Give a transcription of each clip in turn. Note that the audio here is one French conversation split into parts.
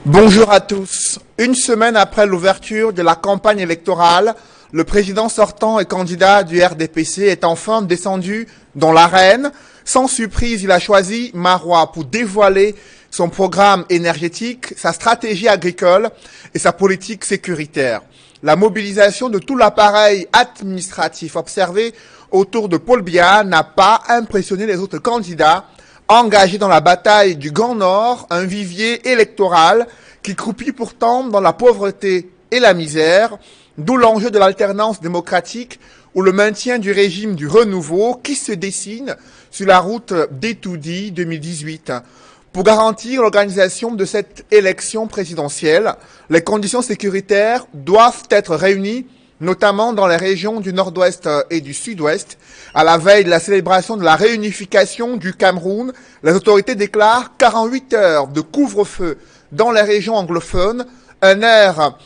Bonjour à tous. Une semaine après l'ouverture de la campagne électorale, le président sortant et candidat du RDPC est enfin descendu dans l'arène. Sans surprise, il a choisi Marois pour dévoiler son programme énergétique, sa stratégie agricole et sa politique sécuritaire. La mobilisation de tout l'appareil administratif observé autour de Paul Biya n'a pas impressionné les autres candidats engagés dans la bataille du Grand Nord, un vivier électoral qui croupit pourtant dans la pauvreté et la misère, d'où l'enjeu de l'alternance démocratique ou le maintien du régime du renouveau qui se dessine sur la route d'Etoudi 2018. Pour garantir l'organisation de cette élection présidentielle, les conditions sécuritaires doivent être réunies, notamment dans les régions du nord-ouest et du sud-ouest. À la veille de la célébration de la réunification du Cameroun, les autorités déclarent 48 heures de couvre-feu dans les régions anglophones, un air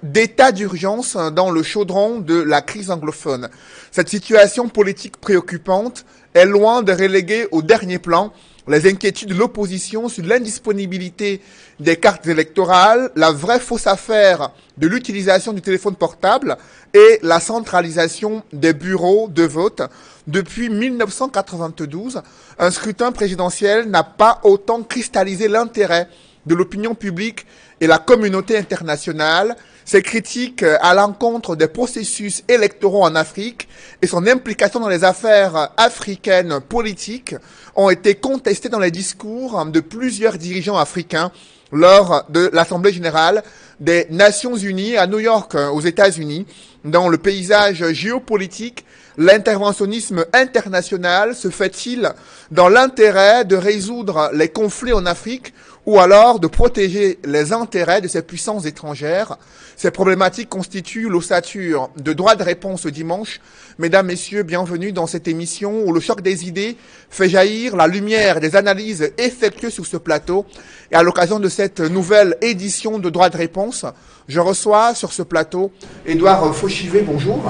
d'état d'urgence dans le chaudron de la crise anglophone. Cette situation politique préoccupante est loin de reléguer au dernier plan les inquiétudes de l'opposition sur l'indisponibilité des cartes électorales, la vraie fausse affaire de l'utilisation du téléphone portable et la centralisation des bureaux de vote. Depuis 1992, un scrutin présidentiel n'a pas autant cristallisé l'intérêt de l'opinion publique et la communauté internationale. Ses critiques à l'encontre des processus électoraux en Afrique et son implication dans les affaires africaines politiques ont été contestées dans les discours de plusieurs dirigeants africains lors de l'Assemblée générale des Nations unies à New York, aux États-Unis. Dans le paysage géopolitique, l'interventionnisme international se fait-il dans l'intérêt de résoudre les conflits en Afrique ou alors de protéger les intérêts de ces puissances étrangères? Ces problématiques constituent l'ossature de droit de réponse dimanche. Mesdames, Messieurs, bienvenue dans cette émission où le choc des idées fait jaillir la lumière des analyses effectuées sur ce plateau. Et à l'occasion de cette nouvelle édition de droit de réponse, je reçois sur ce plateau Edouard Fauchivet. Bonjour.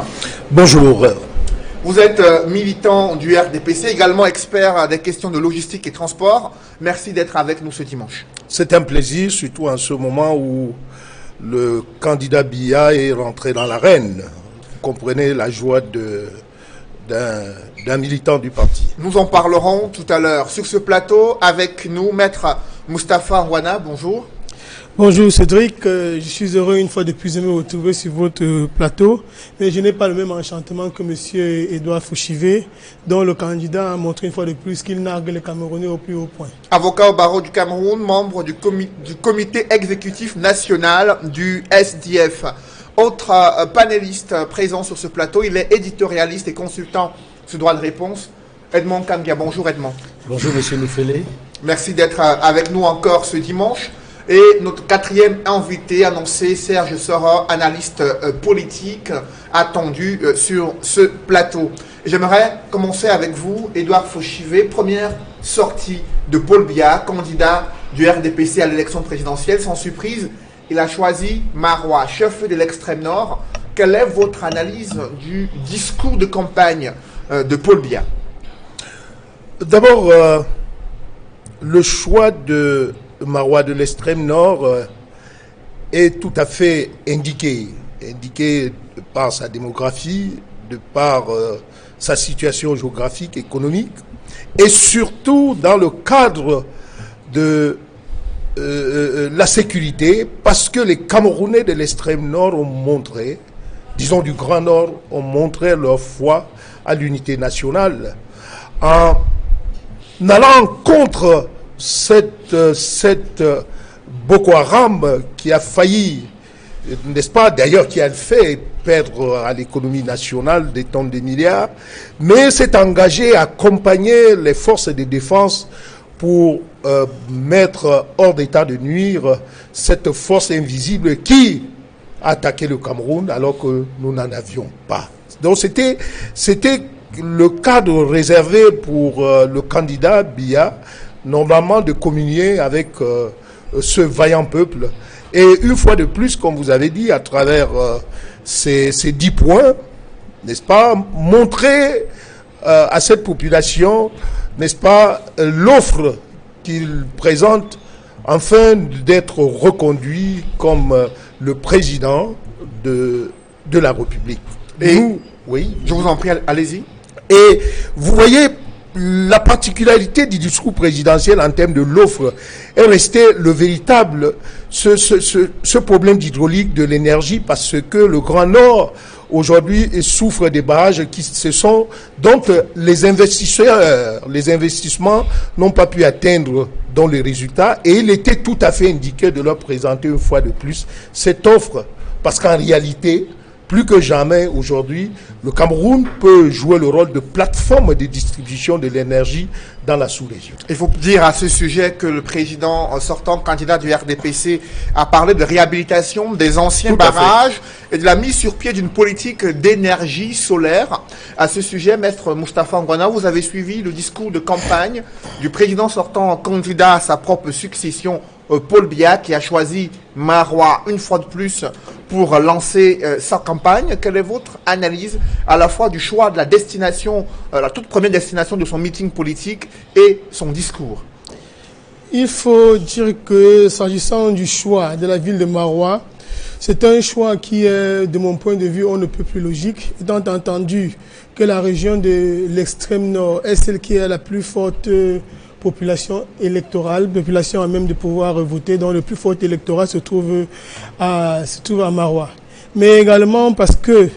Bonjour. Vous êtes militant du RDPC, également expert des questions de logistique et transport. Merci d'être avec nous ce dimanche. C'est un plaisir, surtout en ce moment où le candidat Biya est rentré dans l'arène. Vous comprenez la joie d'un militant du parti. Nous en parlerons tout à l'heure. Sur ce plateau, avec nous, Maître Moustapha Rouana. Bonjour. Bonjour Cédric, je suis heureux une fois de plus de me retrouver sur votre plateau, mais je n'ai pas le même enchantement que M. Edouard Fauchivet, dont le candidat a montré une fois de plus qu'il nargue les Camerounais au plus haut point. Avocat au barreau du Cameroun, membre du comité exécutif national du SDF. Autre panéliste présent sur ce plateau, il est éditorialiste et consultant sur droit de réponse. Edmond Kambia. Bonjour Edmond. Bonjour Monsieur Noufélé. Merci d'être avec nous encore ce dimanche. Et notre quatrième invité annoncé, Serge Sora, analyste politique, attendu sur ce plateau. J'aimerais commencer avec vous, Edouard Fauchivet, première sortie de Paul Biya, candidat du RDPC à l'élection présidentielle. Sans surprise, il a choisi Marois, chef de l'extrême nord. Quelle est votre analyse du discours de campagne de Paul Biya? D'abord, le choix de Marois de l'extrême nord est tout à fait indiqué par sa démographie, de par sa situation géographique, économique, et surtout dans le cadre de la sécurité, parce que les Camerounais de l'extrême nord ont montré, disons du Grand Nord, ont montré leur foi à l'unité nationale en allant contre cette Boko Haram qui a failli, n'est-ce pas, d'ailleurs qui a fait perdre à l'économie nationale des tonnes de milliards, mais s'est engagé à accompagner les forces de défense pour mettre hors d'état de nuire cette force invisible qui a attaqué le Cameroun alors que nous n'en avions pas. Donc c'était le cadre réservé pour le candidat Biya, normalement de communier avec ce vaillant peuple. Et une fois de plus, comme vous avez dit, à travers ces 10 points, n'est-ce pas, montrer à cette population, n'est-ce pas, l'offre qu'il présente afin d'être reconduit comme le président de la République. Et nous, oui, je vous en prie, allez-y. Et vous voyez, la particularité du discours présidentiel en termes de l'offre est resté le véritable, ce problème d'hydraulique de l'énergie, parce que le Grand Nord aujourd'hui souffre des barrages qui se sont, donc les investisseurs, les investissements n'ont pas pu atteindre dans les résultats, et il était tout à fait indiqué de leur présenter une fois de plus cette offre, parce qu'en réalité, plus que jamais aujourd'hui, le Cameroun peut jouer le rôle de plateforme de distribution de l'énergie dans la sous-région. Il faut dire à ce sujet que le président sortant, candidat du RDPC, a parlé de réhabilitation des anciens barrages et de la mise sur pied d'une politique d'énergie solaire. À ce sujet, maître Moustapha Ngwana, vous avez suivi le discours de campagne du président sortant, candidat à sa propre succession, Paul Biya, qui a choisi Marois une fois de plus pour lancer sa campagne. Quelle est votre analyse à la fois du choix de la destination, la toute première destination de son meeting politique et son discours? Il faut dire que s'agissant du choix de la ville de Marois, c'est un choix qui est, de mon point de vue, on ne peut plus logique, étant entendu que la région de l'extrême nord est celle qui a la plus forte population électorale, population à même de pouvoir voter, dont le plus fort électorat se trouve à Marois. Mais également parce que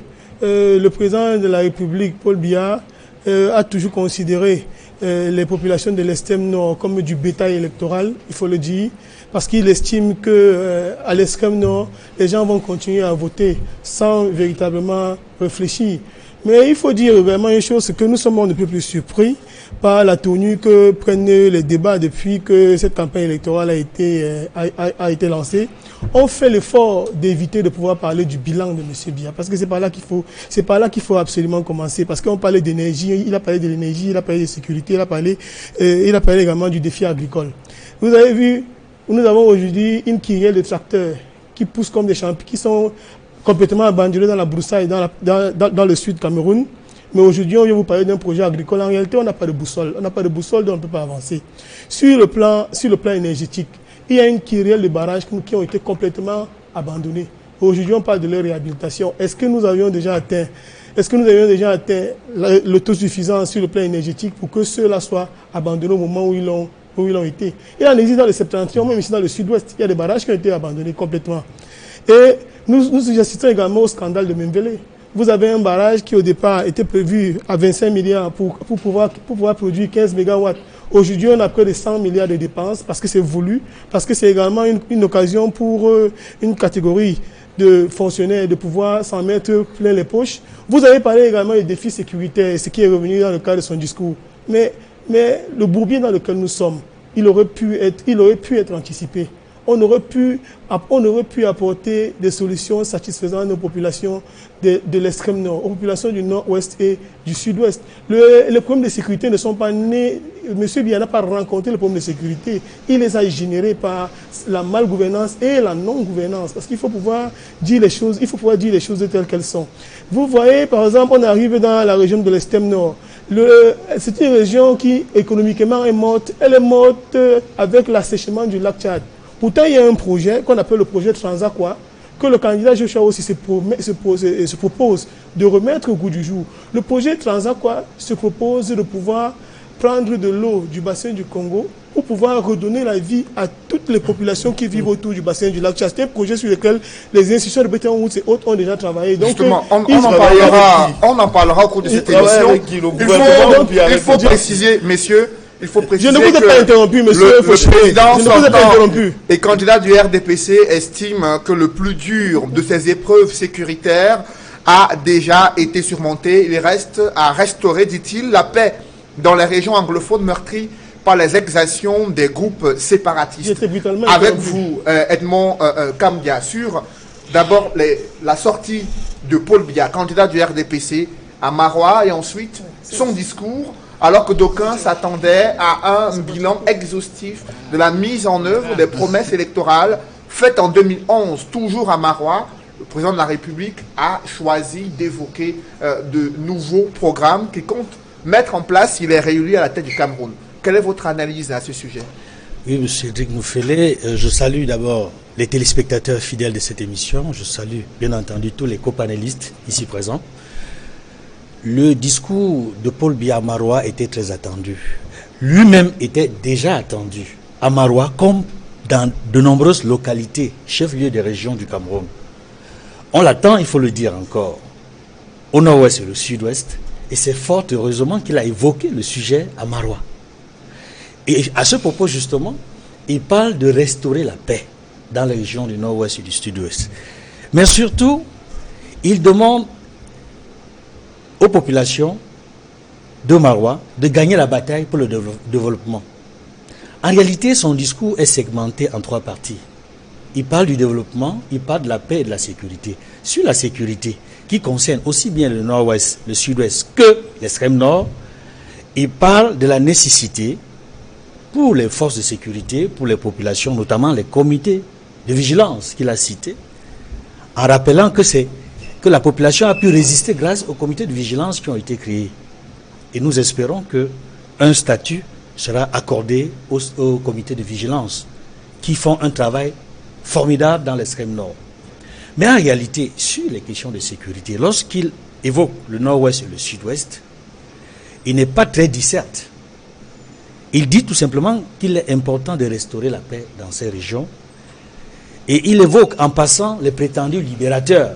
le président de la République, Paul Biya, a toujours considéré les populations de l'extrême nord comme du bétail électoral, il faut le dire, parce qu'il estime que à l'extrême nord, les gens vont continuer à voter sans véritablement réfléchir. Mais il faut dire vraiment une chose, c'est que nous sommes un peu plus surpris par la tournure que prennent les débats depuis que cette campagne électorale a été lancée. On fait l'effort d'éviter de pouvoir parler du bilan de M. Biya, parce que c'est par là qu'il faut absolument commencer, parce qu'on parlait d'énergie, il a parlé de l'énergie, il a parlé de sécurité, il a parlé également du défi agricole. Vous avez vu, nous avons aujourd'hui une kyrielle de tracteurs qui poussent comme des champions, qui sont complètement abandonnés dans la broussaille, dans le sud Cameroun. Mais aujourd'hui, on vient vous parler d'un projet agricole. En réalité, on n'a pas de boussole. On n'a pas de boussole, donc on ne peut pas avancer. Sur le plan énergétique, il y a une kyrielle de barrages qui ont été complètement abandonnés. Aujourd'hui, on parle de leur réhabilitation. Est-ce que nous avions déjà atteint l'autosuffisance sur le plan énergétique pour que ceux-là soient abandonnés au moment où ils l'ont été? Il en existe dans le septentrion, même ici dans le sud-ouest, il y a des barrages qui ont été abandonnés complètement. Et nous assistons également au scandale de Membele. Vous avez un barrage qui au départ était prévu à 25 milliards pour pouvoir produire 15 mégawatts. Aujourd'hui, on a près de 100 milliards de dépenses parce que c'est voulu, parce que c'est également une occasion pour une catégorie de fonctionnaires de pouvoir s'en mettre plein les poches. Vous avez parlé également des défis sécuritaires, ce qui est revenu dans le cadre de son discours. Mais le bourbier dans lequel nous sommes, il aurait pu être anticipé. On aurait pu apporter des solutions satisfaisant à nos populations de l'extrême nord, aux populations du nord-ouest et du sud-ouest. Les problèmes de sécurité ne sont pas nés. M. Biya n'a pas rencontré les problèmes de sécurité. Il les a générés par la malgouvernance et la non-gouvernance. Parce qu'il faut pouvoir dire les choses, telles qu'elles sont. Vous voyez, par exemple, on arrive dans la région de l'extrême nord. C'est une région qui, économiquement, est morte. Elle est morte avec l'assèchement du lac Tchad. Pourtant, il y a un projet qu'on appelle le projet Transaqua, que le candidat Joshua aussi se propose de remettre au goût du jour. Le projet Transaqua se propose de pouvoir prendre de l'eau du bassin du Congo pour pouvoir redonner la vie à toutes les populations qui vivent autour du bassin du lac Tchad. C'est un projet sur lequel les institutions de Bretton Woods et autres ont déjà travaillé. Donc, justement, on en parlera au cours de cette émission. Il faut préciser, messieurs, je ne vous ai pas interrompu, monsieur Fauché. Le président sortant et candidat du RDPC estime que le plus dur de ces épreuves sécuritaires a déjà été surmonté. Il reste à restaurer, dit-il, la paix dans les régions anglophones meurtries par les exactions des groupes séparatistes. Avec vous, Edmond Kambia, sur d'abord la sortie de Paul Biya, candidat du RDPC à Marois, et ensuite son discours, alors que d'aucuns s'attendaient à un bilan exhaustif de la mise en œuvre des promesses électorales faites en 2011, toujours à Marois. Le président de la République a choisi d'évoquer de nouveaux programmes qu'il compte mettre en place s'il est réélu à la tête du Cameroun. Quelle est votre analyse à ce sujet? Oui, M. Cédric Noufélé, je salue d'abord les téléspectateurs fidèles de cette émission. Je salue bien entendu tous les copanélistes ici présents. Le discours de Paul Biya à Maroua était très attendu. Lui-même était déjà attendu à Maroua comme dans de nombreuses localités, chefs-lieux des régions du Cameroun. On l'attend, il faut le dire encore, au nord-ouest et au sud-ouest. Et c'est fort heureusement qu'il a évoqué le sujet à Maroua. Et à ce propos, justement, il parle de restaurer la paix dans les régions du nord-ouest et du sud-ouest. Mais surtout, il demande aux populations de Maroua de gagner la bataille pour le développement. En réalité, son discours est segmenté en 3 parties. Il parle du développement, il parle de la paix et de la sécurité. Sur la sécurité, qui concerne aussi bien le nord-ouest, le sud-ouest que l'extrême nord, il parle de la nécessité pour les forces de sécurité, pour les populations, notamment les comités de vigilance qu'il a cités, en rappelant que la population a pu résister grâce aux comités de vigilance qui ont été créés. Et nous espérons qu'un statut sera accordé aux comités de vigilance qui font un travail formidable dans l'extrême nord. Mais en réalité, sur les questions de sécurité, lorsqu'il évoque le nord-ouest et le sud-ouest, il n'est pas très disserte. Il dit tout simplement qu'il est important de restaurer la paix dans ces régions. Et il évoque en passant les prétendus libérateurs.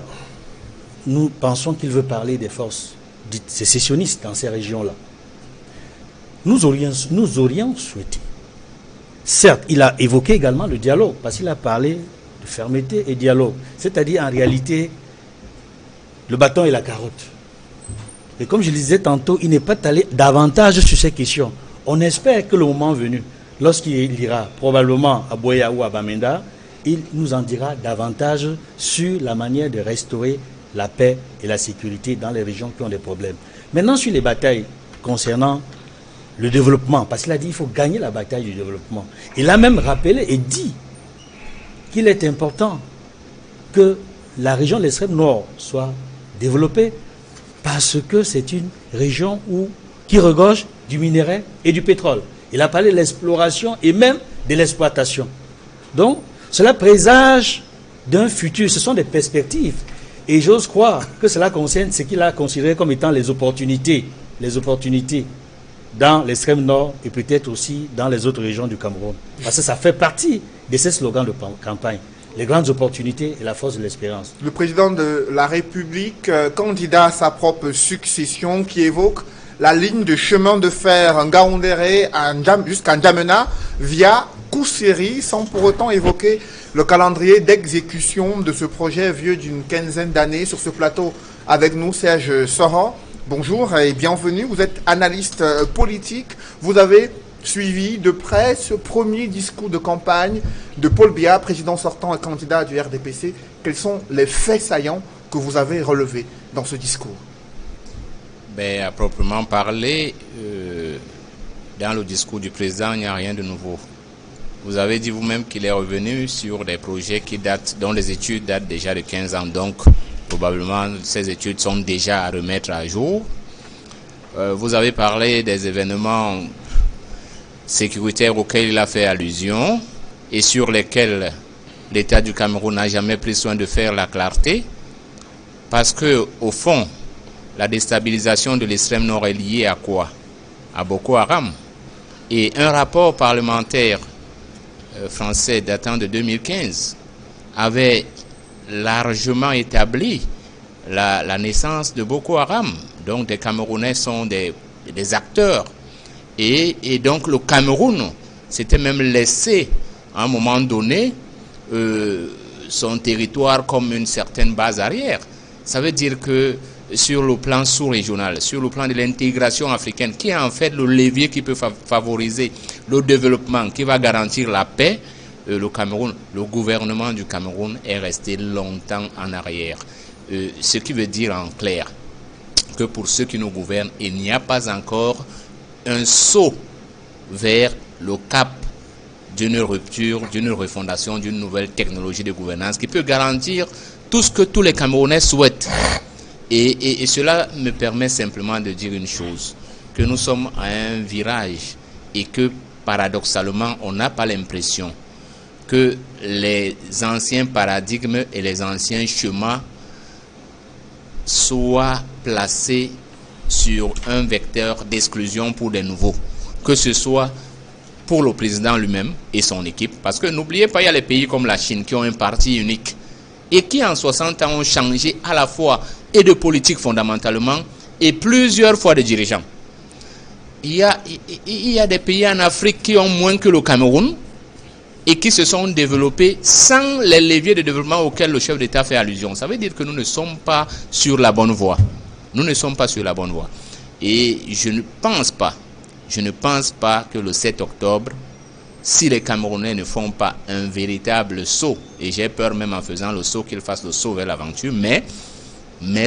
Nous pensons qu'il veut parler des forces dites sécessionnistes dans ces régions-là. Nous aurions souhaité. Certes, il a évoqué également le dialogue, parce qu'il a parlé de fermeté et dialogue. C'est-à-dire, en réalité, le bâton et la carotte. Et comme je le disais tantôt, il n'est pas allé davantage sur ces questions. On espère que le moment venu, lorsqu'il ira probablement à Boya ou à Bamenda, il nous en dira davantage sur la manière de restaurer la paix et la sécurité dans les régions qui ont des problèmes. Maintenant, sur les batailles concernant le développement, parce qu'il a dit qu'il faut gagner la bataille du développement. Il a même rappelé et dit qu'il est important que la région de l'extrême nord soit développée parce que c'est une région qui regorge du minerai et du pétrole. Il a parlé de l'exploration et même de l'exploitation. Donc, cela présage d'un futur, ce sont des perspectives. Et j'ose croire que cela concerne ce qu'il a considéré comme étant les opportunités dans l'extrême nord et peut-être aussi dans les autres régions du Cameroun. Parce que ça fait partie de ces slogans de campagne. Les grandes opportunités et la force de l'espérance. Le président de la République, candidat à sa propre succession, qui évoque la ligne de chemin de fer Ngaoundéré jusqu'à N'Djamena via Koussiri, sans pour autant évoquer le calendrier d'exécution de ce projet vieux d'une quinzaine d'années. Sur ce plateau, avec nous, Serge Sora. Bonjour et bienvenue. Vous êtes analyste politique. Vous avez suivi de près ce premier discours de campagne de Paul Biya, président sortant et candidat du RDPC. Quels sont les faits saillants que vous avez relevés dans ce discours? À proprement parler, dans le discours du président, il n'y a rien de nouveau. Vous avez dit vous-même qu'il est revenu sur des projets dont les études datent déjà de 15 ans. Donc, probablement, ces études sont déjà à remettre à jour. Vous avez parlé des événements sécuritaires auxquels il a fait allusion et sur lesquels l'État du Cameroun n'a jamais pris soin de faire la clarté. Parce que, au fond, la déstabilisation de l'extrême nord est liée à quoi? À Boko Haram. Et un rapport parlementaire français datant de 2015 avait largement établi la naissance de Boko Haram. Donc des Camerounais sont des acteurs. Et donc le Cameroun s'était même laissé à un moment donné son territoire comme une certaine base arrière. Ça veut dire que sur le plan sous-régional, sur le plan de l'intégration africaine, qui est en fait le levier qui peut favoriser le développement, qui va garantir la paix, le gouvernement du Cameroun est resté longtemps en arrière. Ce qui veut dire en clair que pour ceux qui nous gouvernent, il n'y a pas encore un saut vers le cap d'une rupture, d'une refondation, d'une nouvelle technologie de gouvernance qui peut garantir tout ce que tous les Camerounais souhaitent. Et cela me permet simplement de dire une chose, que nous sommes à un virage et que paradoxalement, on n'a pas l'impression que les anciens paradigmes et les anciens schémas soient placés sur un vecteur d'exclusion pour des nouveaux, que ce soit pour le président lui-même et son équipe, parce que n'oubliez pas, il y a les pays comme la Chine qui ont un parti unique et qui en 60 ans ont changé à la fois et de politique fondamentalement et plusieurs fois de dirigeants. Il y a des pays en Afrique qui ont moins que le Cameroun et qui se sont développés sans les leviers de développement auxquels le chef d'État fait allusion. Ça veut dire que nous ne sommes pas sur la bonne voie. Nous ne sommes pas sur la bonne voie. Et je ne pense pas que le 7 octobre, si les Camerounais ne font pas un véritable saut, et j'ai peur même en faisant le saut qu'ils fassent le saut vers l'aventure, mais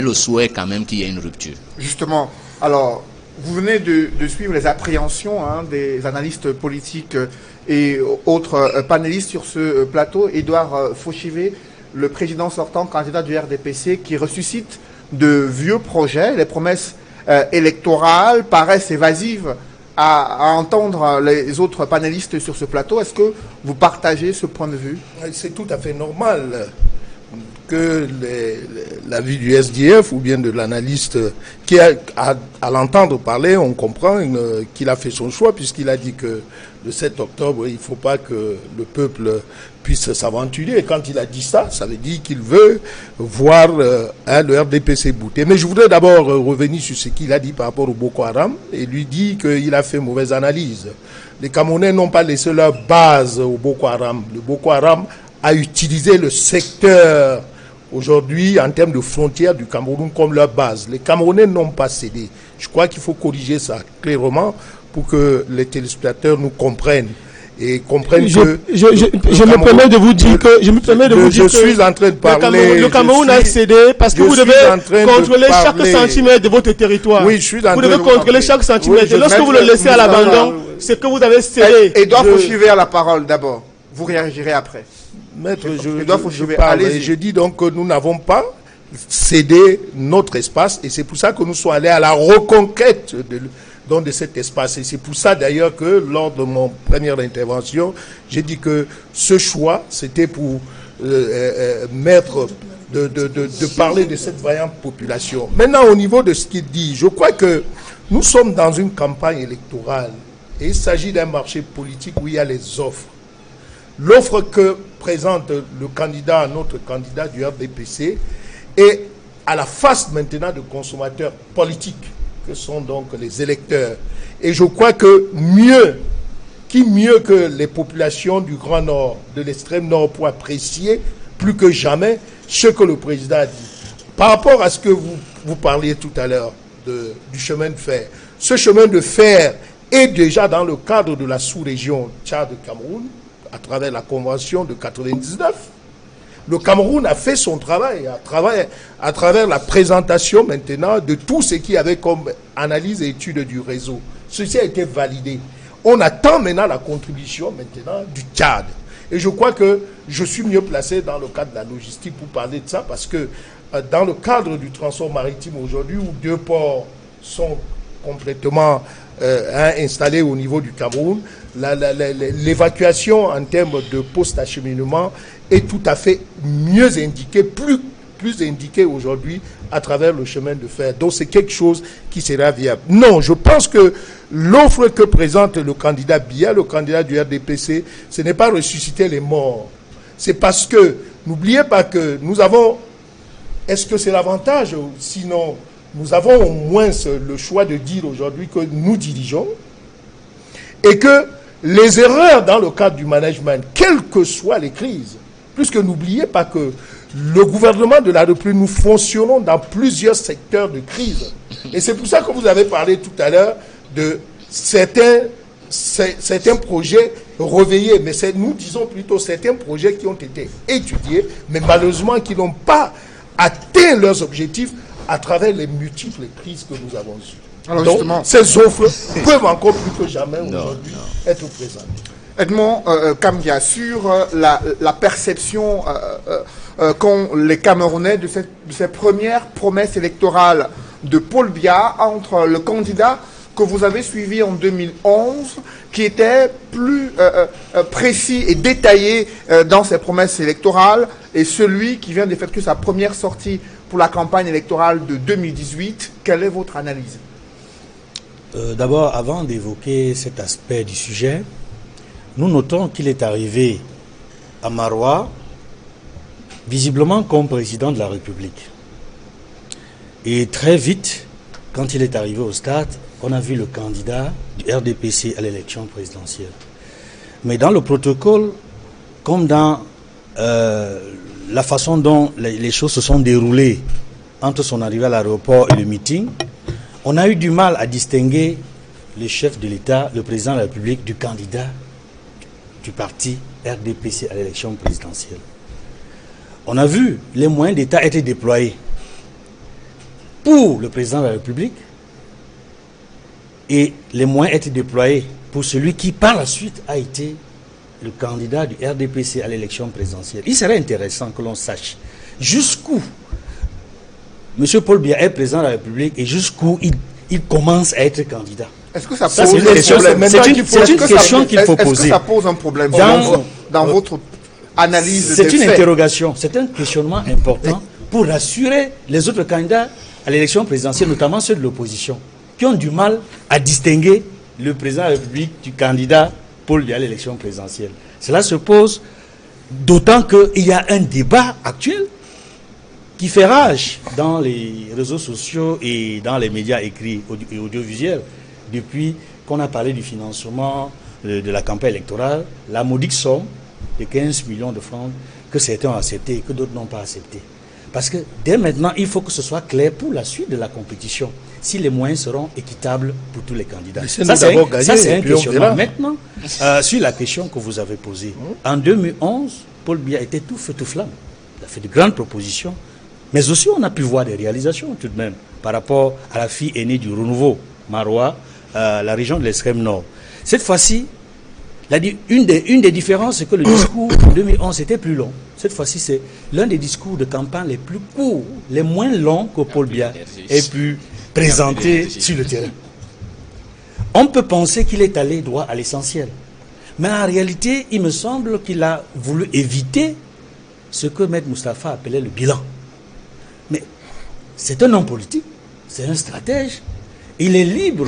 le souhait quand même qu'il y ait une rupture. Justement, alors, vous venez de suivre les appréhensions des analystes politiques et autres panélistes sur ce plateau. Édouard Fauchivé, le président sortant, candidat du RDPC, qui ressuscite de vieux projets. Les promesses électorales paraissent évasives à entendre les autres panélistes sur ce plateau. Est-ce que vous partagez ce point de vue? C'est tout à fait normal que l'avis du SDF ou bien de l'analyste qui à l'entendre parler, on comprend qu'il a fait son choix puisqu'il a dit que le 7 octobre, il ne faut pas que le peuple puisse s'aventurer. Et quand il a dit ça, ça veut dire qu'il veut voir le RDPC bouter. Mais je voudrais d'abord revenir sur ce qu'il a dit par rapport au Boko Haram et lui dire qu'il a fait mauvaise analyse. Les Camerounais n'ont pas laissé leur base au Boko Haram. Le Boko Haram a utilisé le secteur aujourd'hui en termes de frontières du Cameroun comme leur base. Les Camerounais n'ont pas cédé. Je crois qu'il faut corriger ça clairement pour que les téléspectateurs nous comprennent et comprennent je me permets de vous dire que je suis en train de parler. Le Cameroun a cédé parce que vous devez contrôler chaque centimètre de votre territoire. Oui, je suis en train vous devez contrôler chaque centimètre. Et lorsque vous le laissez à l'abandon, c'est que vous avez cédé. Édouard Fauchivé à la parole d'abord. Vous réagirez après. Maître, je parle et je dis donc que nous n'avons pas cédé notre espace et c'est pour ça que nous sommes allés à la reconquête de cet espace. Et c'est pour ça d'ailleurs que lors de mon première intervention, j'ai dit que ce choix, c'était pour mettre, de parler de cette vaillante population. Maintenant, au niveau de ce qu'il dit, je crois que nous sommes dans une campagne électorale et il s'agit d'un marché politique où il y a les offres. L'offre que présente le candidat, notre candidat du RDPC, est à la face maintenant de consommateurs politiques, que sont donc les électeurs. Et je crois que qui mieux que les populations du Grand Nord, de l'extrême Nord, pour apprécier plus que jamais ce que le président a dit. Par rapport à ce que vous parliez tout à l'heure du chemin de fer, ce chemin de fer est déjà dans le cadre de la sous-région Tchad-Cameroun, à travers la convention de 99. Le Cameroun a fait son travail à travers la présentation maintenant de tout ce qu'il y avait comme analyse et étude du réseau. Ceci a été validé. On attend maintenant la contribution maintenant du Tchad. Et je crois que je suis mieux placé dans le cadre de la logistique pour parler de ça parce que dans le cadre du transport maritime aujourd'hui où 2 ports sont complètement installés au niveau du Cameroun, l'évacuation en termes de post-acheminement est tout à fait mieux indiquée, plus indiquée aujourd'hui à travers le chemin de fer. Donc c'est quelque chose qui sera viable. Non, je pense que l'offre que présente le candidat Biya, le candidat du RDPC, ce n'est pas ressusciter les morts. C'est parce que, n'oubliez pas que nous avons, est-ce que c'est l'avantage? Sinon, nous avons au moins le choix de dire aujourd'hui que nous dirigeons et que les erreurs dans le cadre du management, quelles que soient les crises, puisque n'oubliez pas que le gouvernement de la République, nous fonctionnons dans plusieurs secteurs de crise. Et c'est pour ça que vous avez parlé tout à l'heure de certains projets réveillés, mais nous disons plutôt certains projets qui ont été étudiés, mais malheureusement qui n'ont pas atteint leurs objectifs à travers les multiples crises que nous avons eues. Alors donc, ces offres peuvent encore plus que jamais aujourd'hui être présentées. Edmond Kambia, sur la perception qu'ont les Camerounais de ces premières promesses électorales de Paul Biya entre le candidat que vous avez suivi en 2011, qui était plus précis et détaillé dans ses promesses électorales, et celui qui vient d'effectuer sa première sortie pour la campagne électorale de 2018. Quelle est votre analyse? D'abord, avant d'évoquer cet aspect du sujet, nous notons qu'il est arrivé à Maroua, visiblement comme président de la République. Et très vite, quand il est arrivé au stade, on a vu le candidat du RDPC à l'élection présidentielle. Mais dans le protocole, comme dans la façon dont les choses se sont déroulées entre son arrivée à l'aéroport et le meeting, on a eu du mal à distinguer le chef de l'État, le président de la République, du candidat du parti RDPC à l'élection présidentielle. On a vu les moyens d'État être déployés pour le président de la République et les moyens être déployés pour celui qui par la suite a été le candidat du RDPC à l'élection présidentielle. Il serait intéressant que l'on sache jusqu'où M. Paul Biya est président de la République et jusqu'où il commence à être candidat. Est-ce que ça pose c'est une question qu'il faut poser. Est-ce que ça pose un problème dans votre analyse? C'est une interrogation, c'est un questionnement important pour rassurer les autres candidats à l'élection présidentielle, notamment ceux de l'opposition, qui ont du mal à distinguer le président de la République du candidat Paul Biya à l'élection présidentielle. Cela se pose d'autant qu'il y a un débat actuel qui fait rage dans les réseaux sociaux et dans les médias écrits et audiovisuels depuis qu'on a parlé du financement de la campagne électorale, la modique somme de 15 millions de francs que certains ont accepté et que d'autres n'ont pas accepté. Parce que dès maintenant, il faut que ce soit clair pour la suite de la compétition, si les moyens seront équitables pour tous les candidats. Ça, c'est un questionnement. Maintenant, sur la question que vous avez posée, en 2011, Paul Biya était tout feu tout flamme. Il a fait de grandes propositions, mais aussi on a pu voir des réalisations tout de même par rapport à la fille aînée du renouveau, Maroua, la région de l'extrême nord. Cette fois-ci, une des différences, c'est que le discours en 2011 était plus long. Cette fois-ci, c'est l'un des discours de campagne les plus courts, les moins longs que Paul Biya ait pu présenter sur le terrain. On peut penser qu'il est allé droit à l'essentiel. Mais en réalité, il me semble qu'il a voulu éviter ce que Maître Moustapha appelait le bilan. Mais c'est un homme politique, c'est un stratège. Il est libre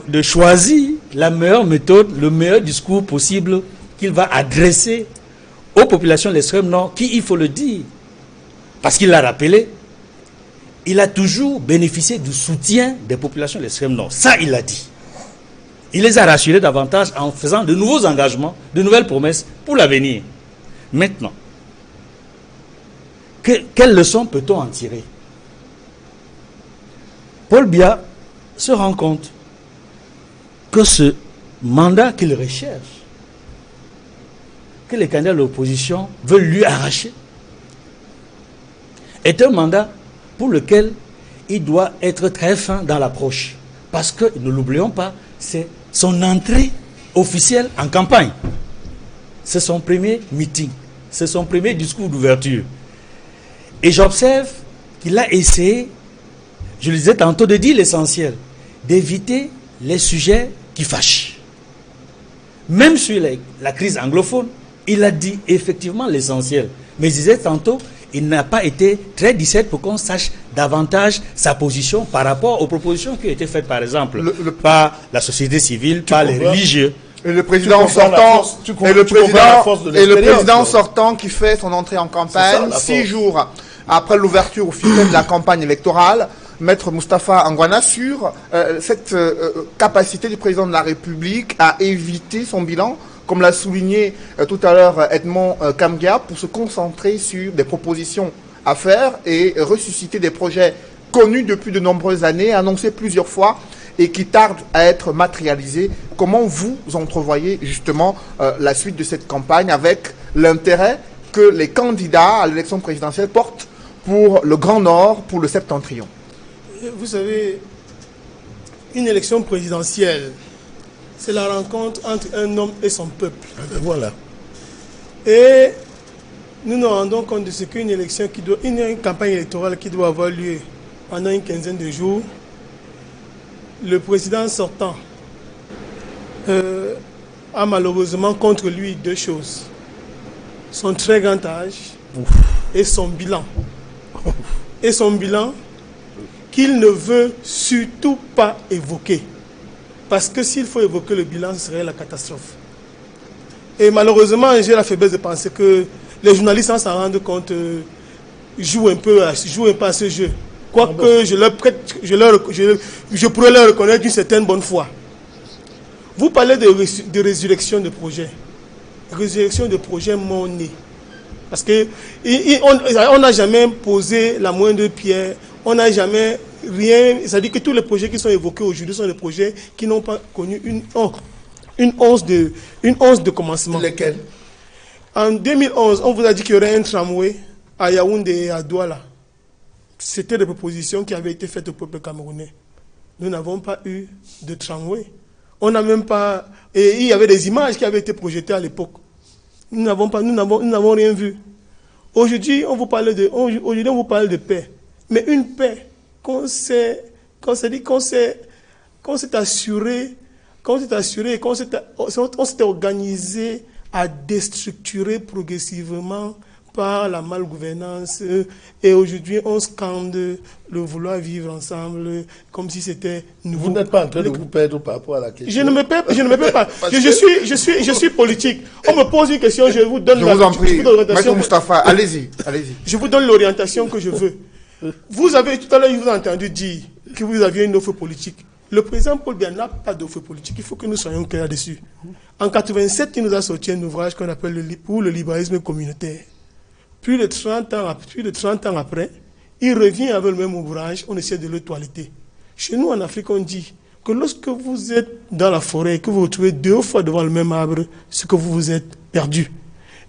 de choisir la meilleure méthode, le meilleur discours possible qu'il va adresser aux populations de l'extrême nord, qui, il faut le dire, parce qu'il l'a rappelé, il a toujours bénéficié du soutien des populations de l'extrême nord. Ça, il l'a dit. Il les a rassurés davantage en faisant de nouveaux engagements, de nouvelles promesses pour l'avenir. Maintenant, quelle leçon peut-on en tirer? Paul Biya se rend compte que ce mandat qu'il recherche, que les candidats de l'opposition veulent lui arracher, est un mandat pour lequel il doit être très fin dans l'approche. Parce que, ne l'oublions pas, c'est son entrée officielle en campagne. C'est son premier meeting. C'est son premier discours d'ouverture. Et j'observe qu'il a essayé, je le disais tantôt, de dire l'essentiel, d'éviter les sujets qui fâchent. Même sur la crise anglophone, il a dit effectivement l'essentiel. Mais je disais tantôt, il n'a pas été très discret pour qu'on sache davantage sa position par rapport aux propositions qui ont été faites, par exemple, par la société civile, par les religieux. Et le président sortant qui fait son entrée en campagne 6 jours après l'ouverture officielle de la campagne électorale, Maître Moustapha Anguana sur cette capacité du président de la République à éviter son bilan, comme l'a souligné tout à l'heure Edmond Kamgia, pour se concentrer sur des propositions à faire et ressusciter des projets connus depuis de nombreuses années, annoncés plusieurs fois et qui tardent à être matérialisés. Comment vous entrevoyez justement la suite de cette campagne avec l'intérêt que les candidats à l'élection présidentielle portent pour le Grand Nord, pour le Septentrion? Vous savez, une élection présidentielle, c'est la rencontre entre un homme et son peuple. Voilà. Et nous nous rendons compte de ce qu'une élection une campagne électorale qui doit avoir lieu pendant une quinzaine de jours le président sortant a malheureusement contre lui deux choses. Son très grand âge et son bilan. Et son bilan qu'il ne veut surtout pas évoquer. Parce que s'il faut évoquer le bilan, ce serait la catastrophe. Et malheureusement, j'ai la faiblesse de penser que les journalistes, sans s'en rendre compte, jouent un peu à ce jeu. Quoique je pourrais leur reconnaître une certaine bonne foi. Vous parlez de résurrection de projet. Résurrection de projet mon nez. Parce qu'on n'a jamais posé la moindre pierre, on n'a jamais rien. C'est-à-dire que tous les projets qui sont évoqués aujourd'hui sont des projets qui n'ont pas connu une once de commencement. Lesquels? En 2011, on vous a dit qu'il y aurait un tramway à Yaoundé et à Douala. C'était des propositions qui avaient été faites au peuple camerounais. Nous n'avons pas eu de tramway. On n'a même pas. Et il y avait des images qui avaient été projetées à l'époque. Nous n'avons rien vu. Aujourd'hui, on vous parle de paix. Mais une paix qu'on s'est assuré, qu'on s'était organisé à déstructurer progressivement par la malgouvernance. Et aujourd'hui, on scande le vouloir vivre ensemble comme si c'était nouveau. Vous n'êtes pas en train de vous perdre par rapport à la question. Je ne me perds pas. Je suis politique. On me pose une question, je vous donne l'orientation. Moustapha, allez-y. Je vous donne l'orientation que je veux. Vous avez tout à l'heure, je vous ai entendu dire que vous aviez une offre politique. Le président Paul Biya n'a pas d'offre politique. Il faut que nous soyons clairs dessus. En 87, il nous a sorti un ouvrage qu'on appelle le libéralisme communautaire. Plus de 30 ans après, il revient avec le même ouvrage, on essaie de le toiletter. Chez nous, en Afrique, on dit que lorsque vous êtes dans la forêt et que vous vous retrouvez 2 fois devant le même arbre, c'est que vous vous êtes perdu.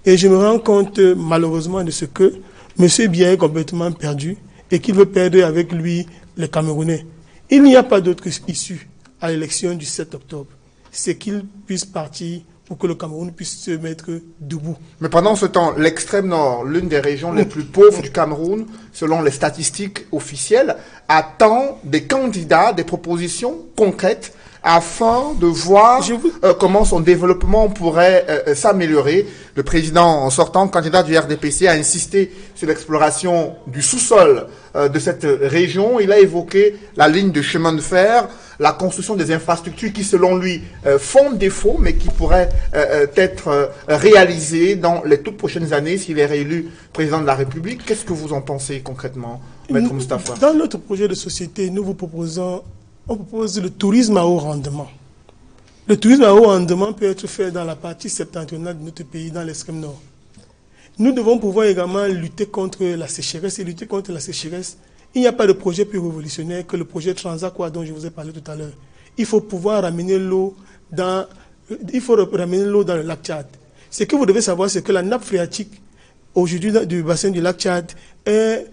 Et je me rends compte, malheureusement, de ce que M. Biya est complètement perdu et qu'il veut perdre avec lui les Camerounais. Il n'y a pas d'autre issue à l'élection du 7 octobre. C'est qu'il puisse partir pour que le Cameroun puisse se mettre debout. Mais pendant ce temps, l'extrême nord, l'une des régions les plus pauvres du Cameroun, selon les statistiques officielles, attend des candidats, des propositions concrètes afin de voir comment son développement pourrait s'améliorer. Le président en sortant, candidat du RDPC, a insisté sur l'exploration du sous-sol de cette région. Il a évoqué la ligne de chemin de fer, la construction des infrastructures qui, selon lui, font défaut, mais qui pourraient être réalisées dans les toutes prochaines années s'il est réélu président de la République. Qu'est-ce que vous en pensez concrètement, Maître Moustapha? Dans notre projet de société, on propose le tourisme à haut rendement. Le tourisme à haut rendement peut être fait dans la partie septentrionale de notre pays, dans l'extrême nord. Nous devons pouvoir également lutter contre la sécheresse. Et lutter contre la sécheresse, il n'y a pas de projet plus révolutionnaire que le projet Transaqua dont je vous ai parlé tout à l'heure. Il faut pouvoir ramener l'eau dans le lac Tchad. Ce que vous devez savoir, c'est que la nappe phréatique aujourd'hui du bassin du lac Tchad est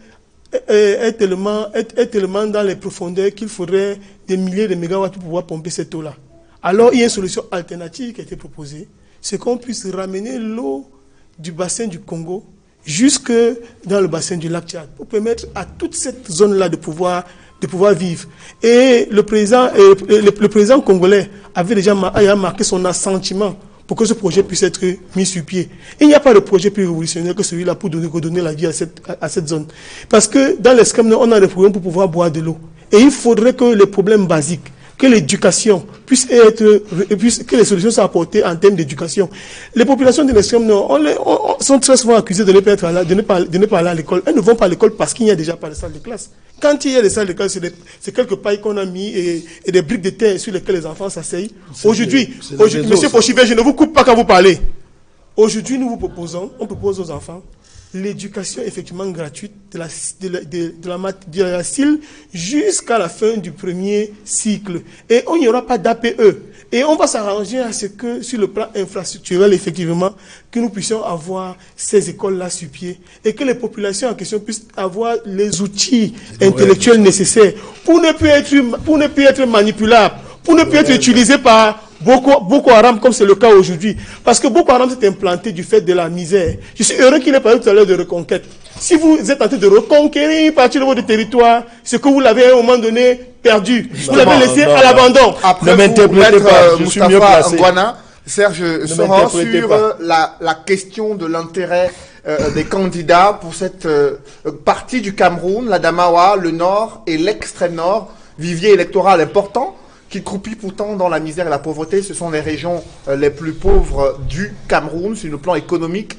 tellement dans les profondeurs qu'il faudrait des milliers de mégawatts pour pouvoir pomper cette eau-là. Alors, il y a une solution alternative qui a été proposée, c'est qu'on puisse ramener l'eau du bassin du Congo jusque dans le bassin du lac Tchad pour permettre à toute cette zone-là de pouvoir vivre. Et le président congolais avait déjà marqué son assentiment pour que ce projet puisse être mis sur pied. Il n'y a pas de projet plus révolutionnaire que celui-là pour redonner la vie à cette zone. Parce que dans l'extrême nord, on a des problèmes pour pouvoir boire de l'eau. Et il faudrait que les problèmes basiques, que l'éducation que les solutions soient apportées en termes d'éducation. Les populations de l'extrême nord sont très souvent accusées de ne pas aller à l'école. Elles ne vont pas à l'école parce qu'il n'y a déjà pas de salle de classe. Quand il y a des salles de classe, c'est quelques pailles qu'on a mis et des briques de terre sur lesquelles les enfants s'asseyent. Aujourd'hui, Monsieur Fauchivet, je ne vous coupe pas quand vous parlez. Aujourd'hui, on propose aux enfants l'éducation effectivement gratuite de la CIL jusqu'à la fin du premier cycle. Et il n'y aura pas d'APE. Et on va s'arranger à ce que, sur le plan infrastructurel, effectivement, que nous puissions avoir ces écoles-là sur pied et que les populations en question puissent avoir les outils intellectuels nécessaires pour ne plus être manipulables, pour ne plus être utilisés par Boko Haram, comme c'est le cas aujourd'hui. Parce que Boko Haram s'est implanté du fait de la misère. Je suis heureux qu'il ait parlé tout à l'heure de reconquête. Si vous êtes en train de reconquérir une partie de votre territoire, c'est que vous l'avez à un moment donné perdu. Vous l'avez laissé à l'abandon. Après, Ne m'interprétez pas, je suis mieux placé. Ngwana, Serge Soran, m'interprétez sur pas. la question de l'intérêt des candidats pour cette partie du Cameroun, la Damawa, le nord et l'extrême nord, vivier électoral important, qui croupit pourtant dans la misère et la pauvreté. Ce sont les régions les plus pauvres du Cameroun, sur le plan économique,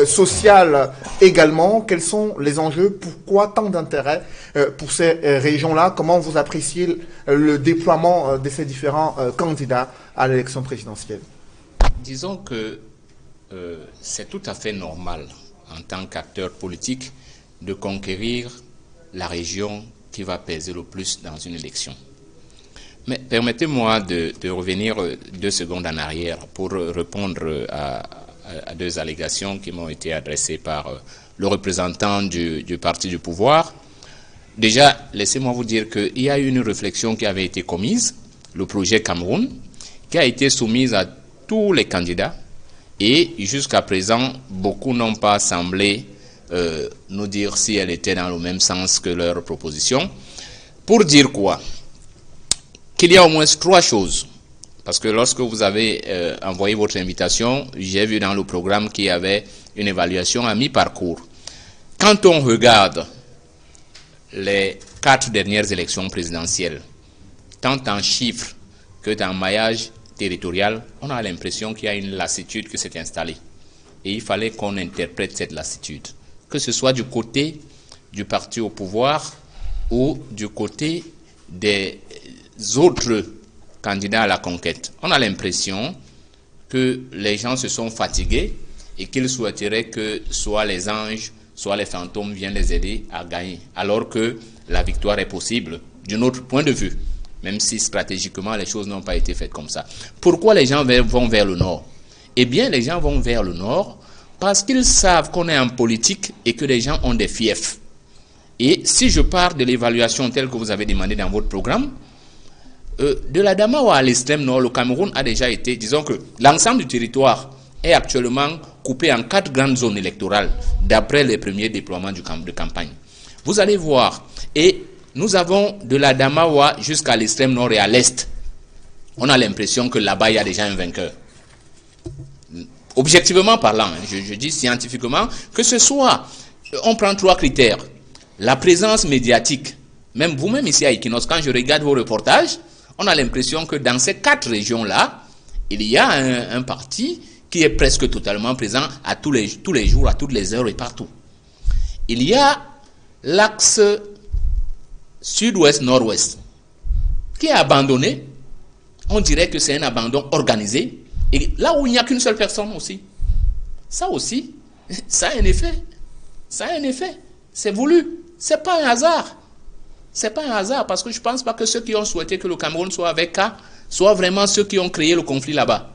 social également. Quels sont les enjeux? Pourquoi tant d'intérêt pour ces régions-là? Comment vous appréciez le déploiement de ces différents candidats à l'élection présidentielle? Disons que c'est tout à fait normal en tant qu'acteur politique de conquérir la région qui va peser le plus dans une élection. Mais permettez-moi de revenir 2 secondes en arrière pour répondre à 2 allégations qui m'ont été adressées par le représentant du parti du pouvoir. Déjà, laissez-moi vous dire qu'il y a eu une réflexion qui avait été commise, le projet Cameroun, qui a été soumise à tous les candidats et jusqu'à présent, beaucoup n'ont pas semblé nous dire si elle était dans le même sens que leur proposition. Pour dire quoi? Qu'il y a au moins 3 choses. Parce que lorsque vous avez envoyé votre invitation, j'ai vu dans le programme qu'il y avait une évaluation à mi-parcours. Quand on regarde les 4 dernières élections présidentielles, tant en chiffres que dans maillage territorial, on a l'impression qu'il y a une lassitude qui s'est installée. Et il fallait qu'on interprète cette lassitude. Que ce soit du côté du parti au pouvoir ou du côté des autres candidats à la conquête. On a l'impression que les gens se sont fatigués et qu'ils souhaiteraient que soit les anges, soit les fantômes viennent les aider à gagner, alors que la victoire est possible d'un autre point de vue, même si stratégiquement les choses n'ont pas été faites comme ça. Pourquoi les gens vont vers le nord? Eh bien, les gens vont vers le nord parce qu'ils savent qu'on est en politique et que les gens ont des fiefs. Et si je pars de l'évaluation telle que vous avez demandé dans votre programme, de la Damawa à l'extrême nord, le Cameroun a déjà été, disons que l'ensemble du territoire est actuellement coupé en 4 grandes zones électorales, d'après les premiers déploiements de campagne. Vous allez voir, et nous avons de la Damawa jusqu'à l'extrême nord et à l'est. On a l'impression que là-bas, il y a déjà un vainqueur. Objectivement parlant, je dis scientifiquement, que ce soit, on prend 3 critères. La présence médiatique, même vous-même ici à Equinox, quand je regarde vos reportages, on a l'impression que dans ces 4 régions-là, il y a un parti qui est presque totalement présent à tous les jours, à toutes les heures et partout. Il y a l'axe sud-ouest-nord-ouest qui est abandonné. On dirait que c'est un abandon organisé. Et là où il n'y a qu'une seule personne aussi. Ça aussi, ça a un effet. Ça a un effet. C'est voulu. C'est pas un hasard. C'est pas un hasard parce que je ne pense pas que ceux qui ont souhaité que le Cameroun soit avec K soient vraiment ceux qui ont créé le conflit là-bas.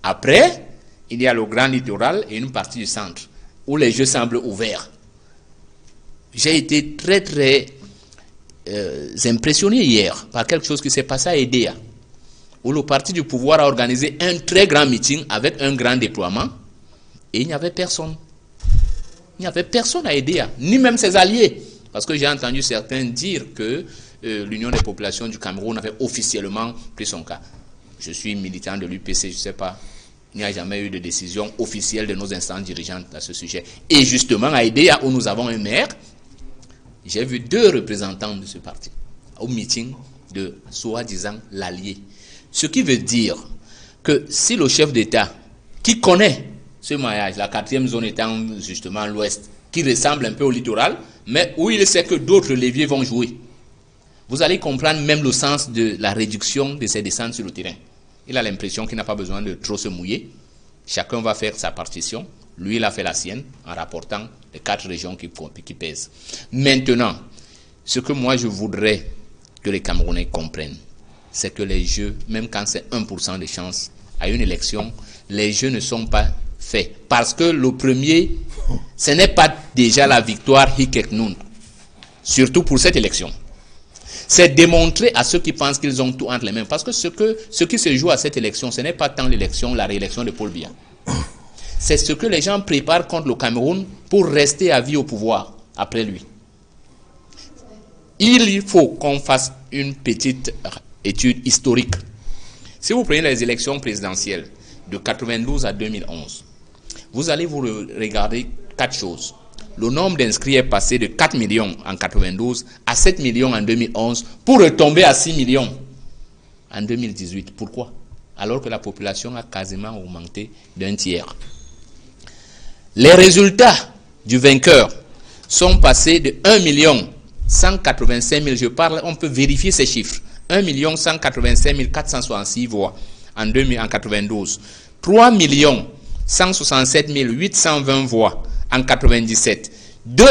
Après, il y a le grand littoral et une partie du centre où les jeux semblent ouverts. J'ai été très très impressionné hier par quelque chose qui s'est passé à Edea, où le parti du pouvoir a organisé un très grand meeting avec un grand déploiement et il n'y avait personne. Il n'y avait personne à Edea, ni même ses alliés. Parce que j'ai entendu certains dire que l'Union des populations du Cameroun avait officiellement pris son cas. Je suis militant de l'UPC, je ne sais pas. Il n'y a jamais eu de décision officielle de nos instances dirigeantes à ce sujet. Et justement, à Edea, où nous avons un maire, j'ai vu 2 représentants de ce parti au meeting de soi-disant l'allié. Ce qui veut dire que si le chef d'État, qui connaît ce maillage, la 4e zone étant justement l'ouest, qui ressemble un peu au littoral, mais où il sait que d'autres leviers vont jouer, vous allez comprendre même le sens de la réduction de ses descentes sur le terrain. Il a l'impression qu'il n'a pas besoin de trop se mouiller. Chacun va faire sa partition. Lui, il a fait la sienne en rapportant les 4 régions qui pèsent. Maintenant, ce que moi je voudrais que les Camerounais comprennent, c'est que les jeux, même quand c'est 1% de chance à une élection, les jeux ne sont pas faits. Parce que le premier, ce n'est pas déjà la victoire Hikek Noun, surtout pour cette élection. C'est démontrer à ceux qui pensent qu'ils ont tout entre les mains. Parce que ce qui se joue à cette élection, ce n'est pas tant la réélection de Paul Biya. C'est ce que les gens préparent contre le Cameroun pour rester à vie au pouvoir après lui. Il faut qu'on fasse une petite étude historique. Si vous prenez les élections présidentielles de 92 à 2011, vous allez vous regarder 4 choses. Le nombre d'inscrits est passé de 4 millions en 92 à 7 millions en 2011 pour retomber à 6 millions en 2018. Pourquoi? Alors que la population a quasiment augmenté d'un tiers. Les résultats du vainqueur sont passés de 1 185 000, je parle, on peut vérifier ces chiffres, 1 185 466 voix en 92, 3 167 820 voix en 97, 2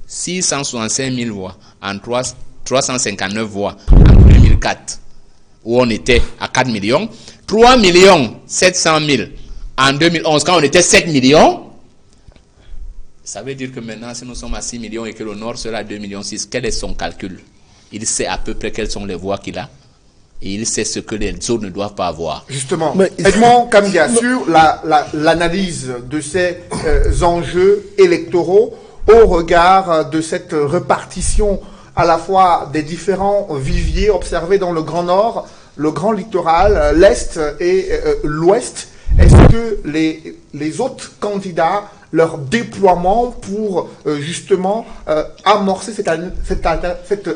665 000 voix en 359 voix en 2004, où on était à 4 millions, 3 700 000 en 2011, quand on était 7 millions. Ça veut dire que maintenant, si nous sommes à 6 millions et que le Nord sera à 2,6 millions, quel est son calcul? Il sait à peu près quelles sont les voix qu'il a et il sait ce que les autres ne doivent pas avoir. Justement, Edmond Kambia, sur l'analyse de ces enjeux électoraux au regard de cette répartition à la fois des différents viviers observés dans le Grand Nord, le Grand Littoral, l'Est et l'Ouest, est-ce que les autres candidats, leur déploiement pour justement amorcer cette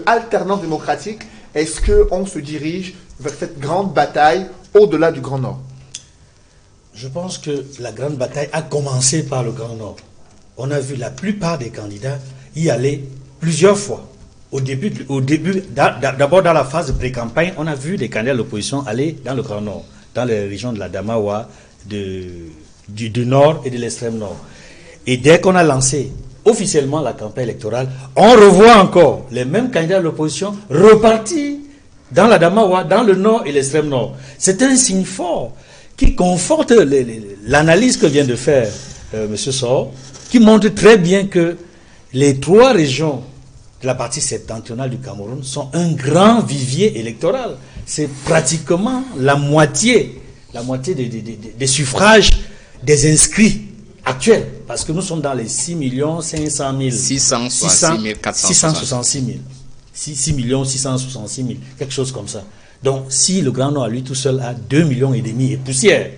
alternance démocratique, est-ce qu'on se dirige vers cette grande bataille au-delà du Grand Nord? Je pense que la grande bataille a commencé par le Grand Nord. On a vu la plupart des candidats y aller plusieurs fois. Au début, d'abord dans la phase de pré-campagne, on a vu des candidats de l'opposition aller dans le Grand Nord, dans les régions de la Damawa, du Nord et de l'extrême Nord. Et dès qu'on a lancé officiellement la campagne électorale, on revoit encore les mêmes candidats de l'opposition repartis dans la Damawa, dans le Nord et l'extrême Nord. C'est un signe fort qui conforte l'analyse que vient de faire M. Sor, qui montre très bien que les 3 régions de la partie septentrionale du Cameroun sont un grand vivier électoral. C'est pratiquement la moitié des suffrages des inscrits actuels, parce que nous sommes dans les 6 500 000, 666 000, 6 666 000, quelque chose comme ça. Donc, si le Grand Nord à lui tout seul a 2,5 millions et poussière,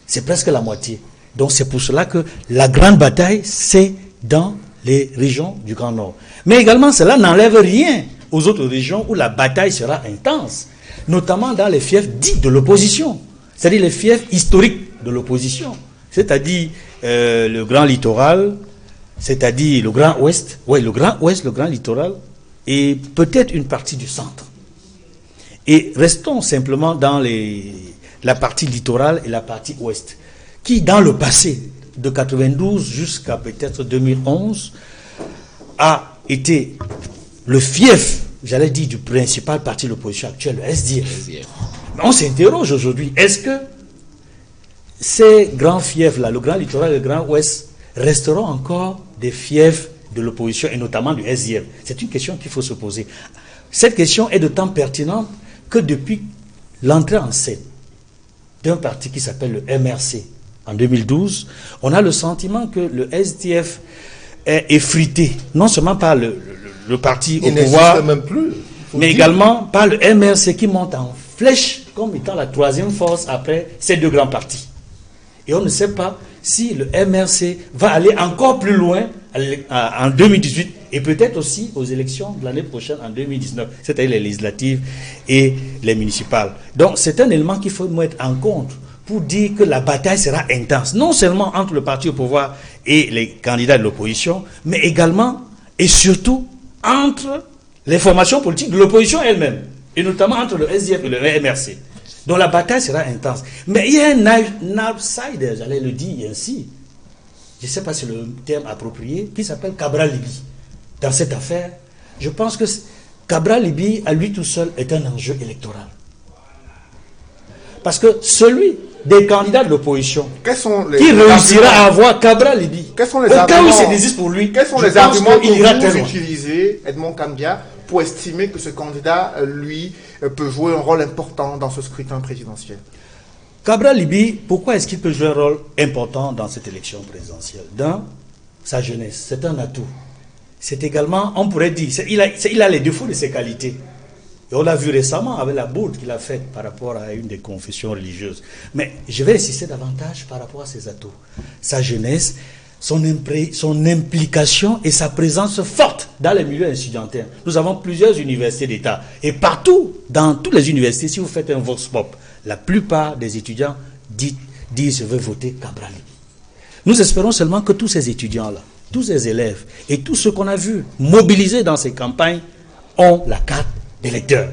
c'est presque la moitié. Donc, c'est pour cela que la grande bataille, c'est dans les régions du Grand Nord. Mais également, cela n'enlève rien aux autres régions où la bataille sera intense, notamment dans les fiefs dits de l'opposition, c'est-à-dire les fiefs historiques de l'opposition, c'est-à-dire le Grand Littoral, c'est-à-dire le Grand Ouest, le Grand Ouest, le Grand Littoral, et peut-être une partie du centre. Et restons simplement dans la partie littorale et la partie ouest, qui dans le passé, de 92 jusqu'à peut-être 2011, a été le fief, j'allais dire, du principal parti de l'opposition actuelle, le SDF. On s'interroge aujourd'hui, est-ce que ces grands fiefs-là, le Grand Littoral et le Grand Ouest, resteront encore des fiefs de l'opposition et notamment du SDF? C'est une question qu'il faut se poser. Cette question est d'autant pertinente que depuis l'entrée en scène d'un parti qui s'appelle le MRC en 2012, on a le sentiment que le SDF est effrité, non seulement par le parti au pouvoir, même plus, mais également par le MRC qui monte en flèche comme étant la 3e force après ces 2 grands partis. Et on ne sait pas si le MRC va aller encore plus loin en 2018 et peut-être aussi aux élections de l'année prochaine en 2019, c'est-à-dire les législatives et les municipales. Donc c'est un élément qu'il faut mettre en compte pour dire que la bataille sera intense, non seulement entre le parti au pouvoir et les candidats de l'opposition, mais également et surtout entre les formations politiques de l'opposition elle-même, et notamment entre le SDF et le MRC. Donc la bataille sera intense. Mais il y a un outsider, j'allais le dire ainsi, je ne sais pas si c'est le terme approprié, qui s'appelle Cabral Libye. Dans cette affaire, je pense que Cabral Libye, à lui tout seul, est un enjeu électoral. Parce que celui des candidats de l'opposition qui réussira à avoir Cabral Libye, quels sont les au cas arguments, où c'est désir pour lui, quels sont les arguments que vous utilisez, Edmond Kambia, pour estimer que ce candidat, lui, peut jouer un rôle important dans ce scrutin présidentiel? Cabral Libye, pourquoi est-ce qu'il peut jouer un rôle important dans cette élection présidentielle? Dans sa jeunesse, c'est un atout. C'est également, on pourrait dire, il a les défauts de ses qualités. Et on l'a vu récemment avec la bourde qu'il a faite par rapport à une des confessions religieuses. Mais je vais insister davantage par rapport à ses atouts. Sa jeunesse, son implication et sa présence forte dans les milieux étudiantins. Nous avons plusieurs universités d'État. Et partout, dans toutes les universités, si vous faites un vox pop, la plupart des étudiants disent « je veux voter Cabral Libye ». Nous espérons seulement que tous ces étudiants-là, tous ces élèves et tous ceux qu'on a vus mobilisés dans ces campagnes ont la carte d'électeur.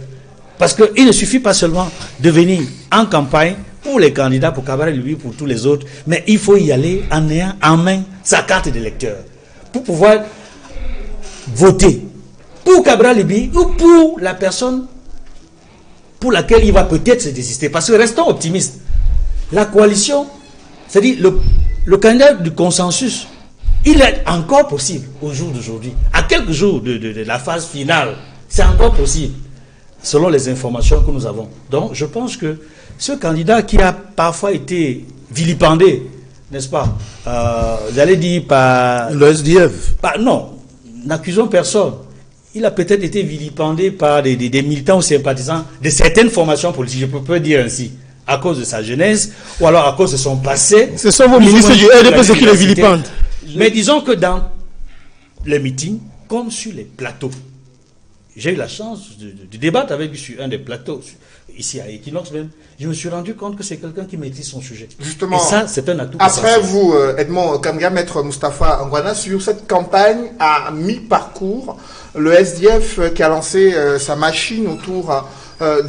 Parce qu'il ne suffit pas seulement de venir en campagne pour les candidats, pour Cabral Libye, pour tous les autres, mais il faut y aller en ayant en main sa carte d'électeur pour pouvoir voter pour Cabral Libye ou pour la personne pour laquelle il va peut-être se désister. Parce que restons optimistes. La coalition, c'est-à-dire le candidat du consensus, il est encore possible au jour d'aujourd'hui. À quelques jours de la phase finale, c'est encore possible, selon les informations que nous avons. Donc, je pense que ce candidat qui a parfois été vilipendé, n'est-ce pas, j'allais dire par... Le SDF. Non, n'accusons personne. Il a peut-être été vilipendé par des militants ou sympathisants de certaines formations politiques, je peux dire ainsi, à cause de sa jeunesse, ou alors à cause de son passé. Ce sont vos ministres du RDP qui le vilipendent. Mais disons que dans les meetings, comme sur les plateaux, j'ai eu la chance de débattre avec lui sur un des plateaux, ici à Equinox même, je me suis rendu compte que c'est quelqu'un qui maîtrise son sujet. Justement, et ça, c'est un atout. Après vous, Edmond Kamga, Maître Moustapha Ngwana, sur cette campagne à mi-parcours, le SDF qui a lancé sa machine autour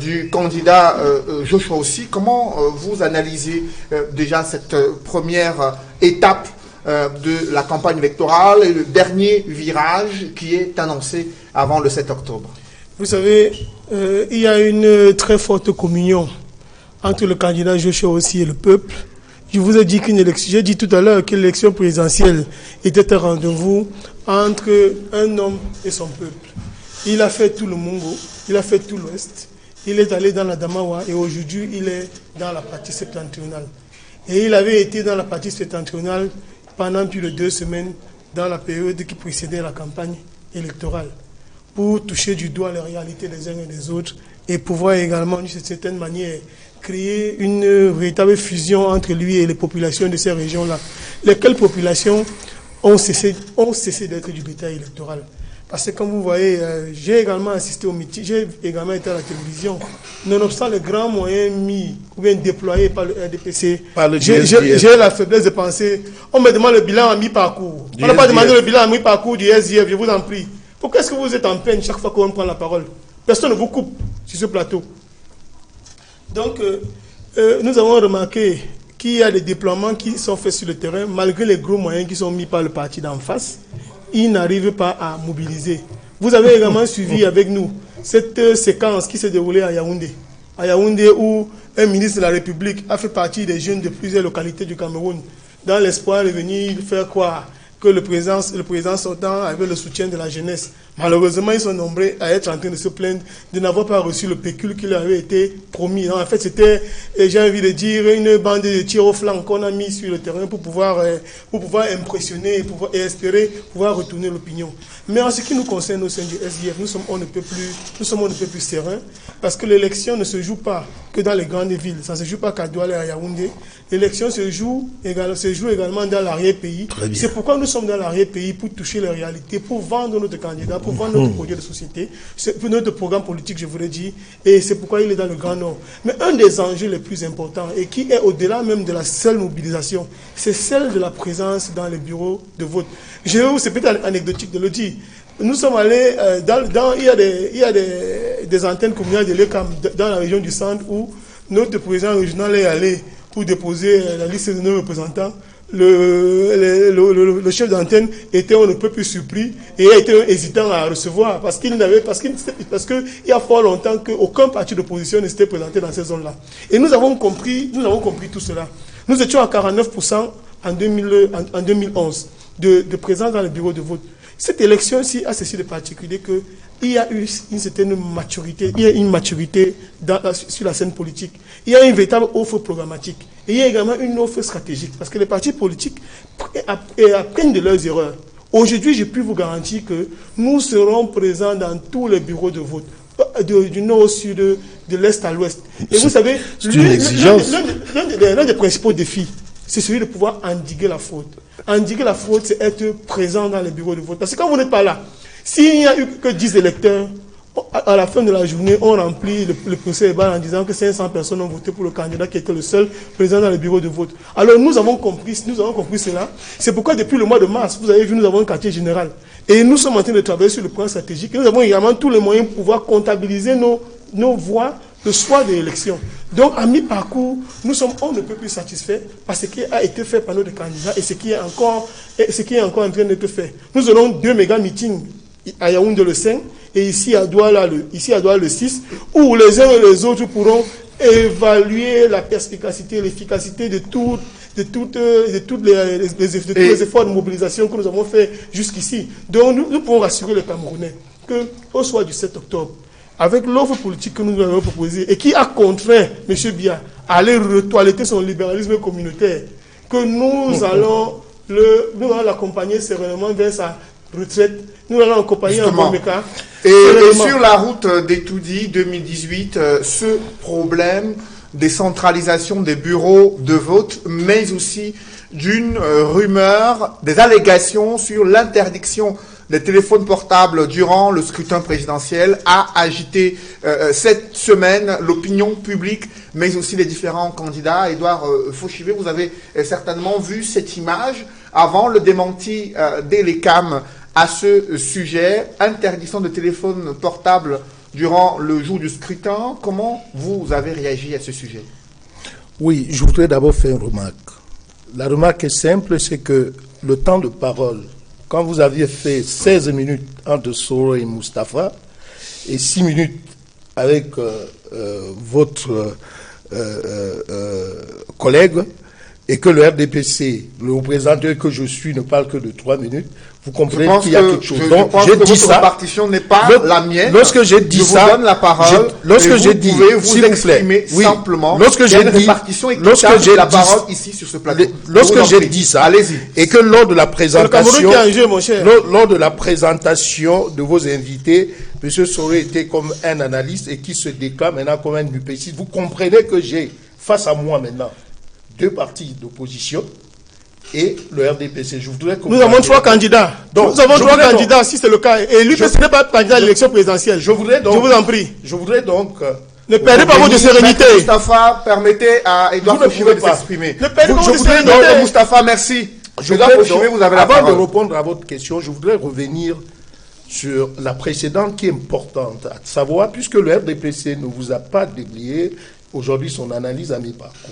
du candidat Joshua aussi, comment vous analysez déjà cette première étape de la campagne électorale et le dernier virage qui est annoncé avant le 7 octobre? Vous savez, il y a une très forte communion entre le candidat Joshua aussi et le peuple. Je vous ai dit j'ai dit tout à l'heure que l'élection présidentielle était un rendez-vous entre un homme et son peuple. Il a fait tout le Mongo, il a fait tout l'Ouest, il est allé dans la Damawa et aujourd'hui il est dans la partie septentrionale. Et il avait été dans la partie septentrionale pendant plus de 2 semaines dans la période qui précédait la campagne électorale pour toucher du doigt les réalités des uns et des autres et pouvoir également, d'une certaine manière, créer une véritable fusion entre lui et les populations de ces régions-là. Lesquelles populations ont cessé d'être du bétail électoral. Parce que comme vous voyez, j'ai également assisté au meeting, j'ai également été à la télévision. Nonobstant les grands moyens mis ou bien déployés par le RDPC, j'ai la faiblesse de penser, on me demande le bilan à mi-parcours. On n'a pas demandé le bilan à mi-parcours du SDF, je vous en prie. Pourquoi est-ce que vous êtes en peine chaque fois qu'on prend la parole? Personne ne vous coupe sur ce plateau. Donc, nous avons remarqué qu'il y a des déploiements qui sont faits sur le terrain, malgré les gros moyens qui sont mis par le parti d'en face. Ils n'arrivent pas à mobiliser. Vous avez également suivi avec nous cette séquence qui s'est déroulée à Yaoundé. À Yaoundé, où un ministre de la République a fait partie des jeunes de plusieurs localités du Cameroun, dans l'espoir de venir faire croire que le président sortant avait le soutien de la jeunesse. Malheureusement, ils sont nombreux à être en train de se plaindre de n'avoir pas reçu le pécule qui leur avait été promis. En fait, c'était, j'ai envie de dire, une bande de tirs au flanc qu'on a mis sur le terrain pour pouvoir impressionner et espérer pouvoir retourner l'opinion. Mais en ce qui nous concerne au sein du SDF, nous sommes on ne peut plus sereins, parce que l'élection ne se joue pas que dans les grandes villes. Ça ne se joue pas qu'à Douala et à Yaoundé. L'élection se joue également dans l'arrière-pays. C'est pourquoi nous sommes dans l'arrière-pays, pour toucher les réalités, pour vendre notre candidat, pour vendre notre projet de société, pour notre programme politique, je vous l'ai dit, et c'est pourquoi il est dans le Grand Nord. Mais un des enjeux les plus importants, et qui est au-delà même de la seule mobilisation, c'est celle de la présence dans les bureaux de vote. C'est peut-être anecdotique de le dire. Nous sommes allés il y a des antennes communales de l'ECAM dans la région du centre où notre président régional est allé pour déposer la liste de nos représentants. Le chef d'antenne était on ne peut plus surpris et a été hésitant à recevoir parce qu'il y a fort longtemps qu'aucun parti d'opposition ne s'était présenté dans ces zones-là. Et nous avons compris tout cela. Nous étions à 49% en 2011 de présence dans les bureaux de vote. Cette élection-ci a ceci de particulier qu'il y a eu une certaine maturité, il y a une maturité sur la scène politique. Il y a une véritable offre programmatique. Et il y a également une offre stratégique. Parce que les partis politiques apprennent de leurs erreurs. Aujourd'hui, je peux vous garantir que nous serons présents dans tous les bureaux de vote, du nord au sud, de l'est à l'ouest. Et vous savez, l'un des principaux défis, c'est celui de pouvoir endiguer la fraude. Endiguer la fraude, c'est être présent dans les bureaux de vote. Parce que quand vous n'êtes pas là, s'il n'y a eu que 10 électeurs, à la fin de la journée, on remplit le procès verbal en disant que 500 personnes ont voté pour le candidat qui était le seul présent dans les bureaux de vote. Alors nous avons compris cela. C'est pourquoi depuis le mois de mars, vous avez vu, nous avons un quartier général. Et nous sommes en train de travailler sur le plan stratégique. Et nous avons également tous les moyens pour pouvoir comptabiliser nos voix le soir de l'élection. Donc, à mi-parcours, on ne peut plus satisfaire par ce qui a été fait par notre candidat et ce qui est encore en train d'être fait. Nous aurons 2 méga meetings à Yaoundé le 5 et ici à Douala le 6, où les uns et les autres pourront évaluer la perspicacité, l'efficacité de tous les efforts de mobilisation que nous avons fait jusqu'ici. Donc, nous pouvons rassurer les Camerounais qu'au soir du 7 octobre, avec l'offre politique que nous avons proposée et qui a contraint M. Biya à aller retoiletter son libéralisme communautaire, que nous allons l'accompagner sereinement vers sa retraite. Nous allons l'accompagner en bon cas. Et sur la route d'Etoudi 2018, ce problème des centralisations des bureaux de vote, mais aussi d'une rumeur, des allégations sur l'interdiction des téléphones portables durant le scrutin présidentiel a agité cette semaine l'opinion publique, mais aussi les différents candidats. Édouard Fauchivé, vous avez certainement vu cette image avant le démenti des LECAM à ce sujet, interdiction de téléphones portables durant le jour du scrutin. Comment vous avez réagi à ce sujet? Oui, je voudrais d'abord faire une remarque. La remarque est simple, c'est que le temps de parole, quand vous aviez fait 16 minutes entre Soro et Moustapha et 6 minutes avec votre collègue, et que le RDPC, le représentant que je suis, ne parle que de 3 minutes, vous comprenez qu'il y a quelque chose. Donc, j'ai dit ça. Votre répartition n'est pas la mienne. Lorsque j'ai dit ça, je vous donne la parole. Lorsque j'ai dit, vous pouvez vous exprimer simplement. Lorsque j'ai dit, la parole ici sur ce plateau. Lorsque j'ai dit ça, allez-y. Et que lors de la présentation de vos invités, M. Soré était comme un analyste et qui se déclare maintenant comme un UPC. Vous comprenez que j'ai face à moi maintenant 2 partis d'opposition et le RDPC. Je voudrais que nous avons 3 candidats. Donc, nous avons 3 candidats, si c'est le cas. Et l'UPC n'est pas candidat à l'élection présidentielle. Je vous en prie. Je voudrais donc... ne perdez pas votre sérénité. Moustapha, permettez à Édouard Fauchivé de s'exprimer. Ne perdez pas votre sérénité. Moustapha, merci. Édouard Fauchivé, vous avez la parole. Avant de répondre à votre question, je voudrais revenir sur la précédente qui est importante à savoir, puisque le RDPC ne vous a pas déblayé aujourd'hui son analyse à mi-parcours.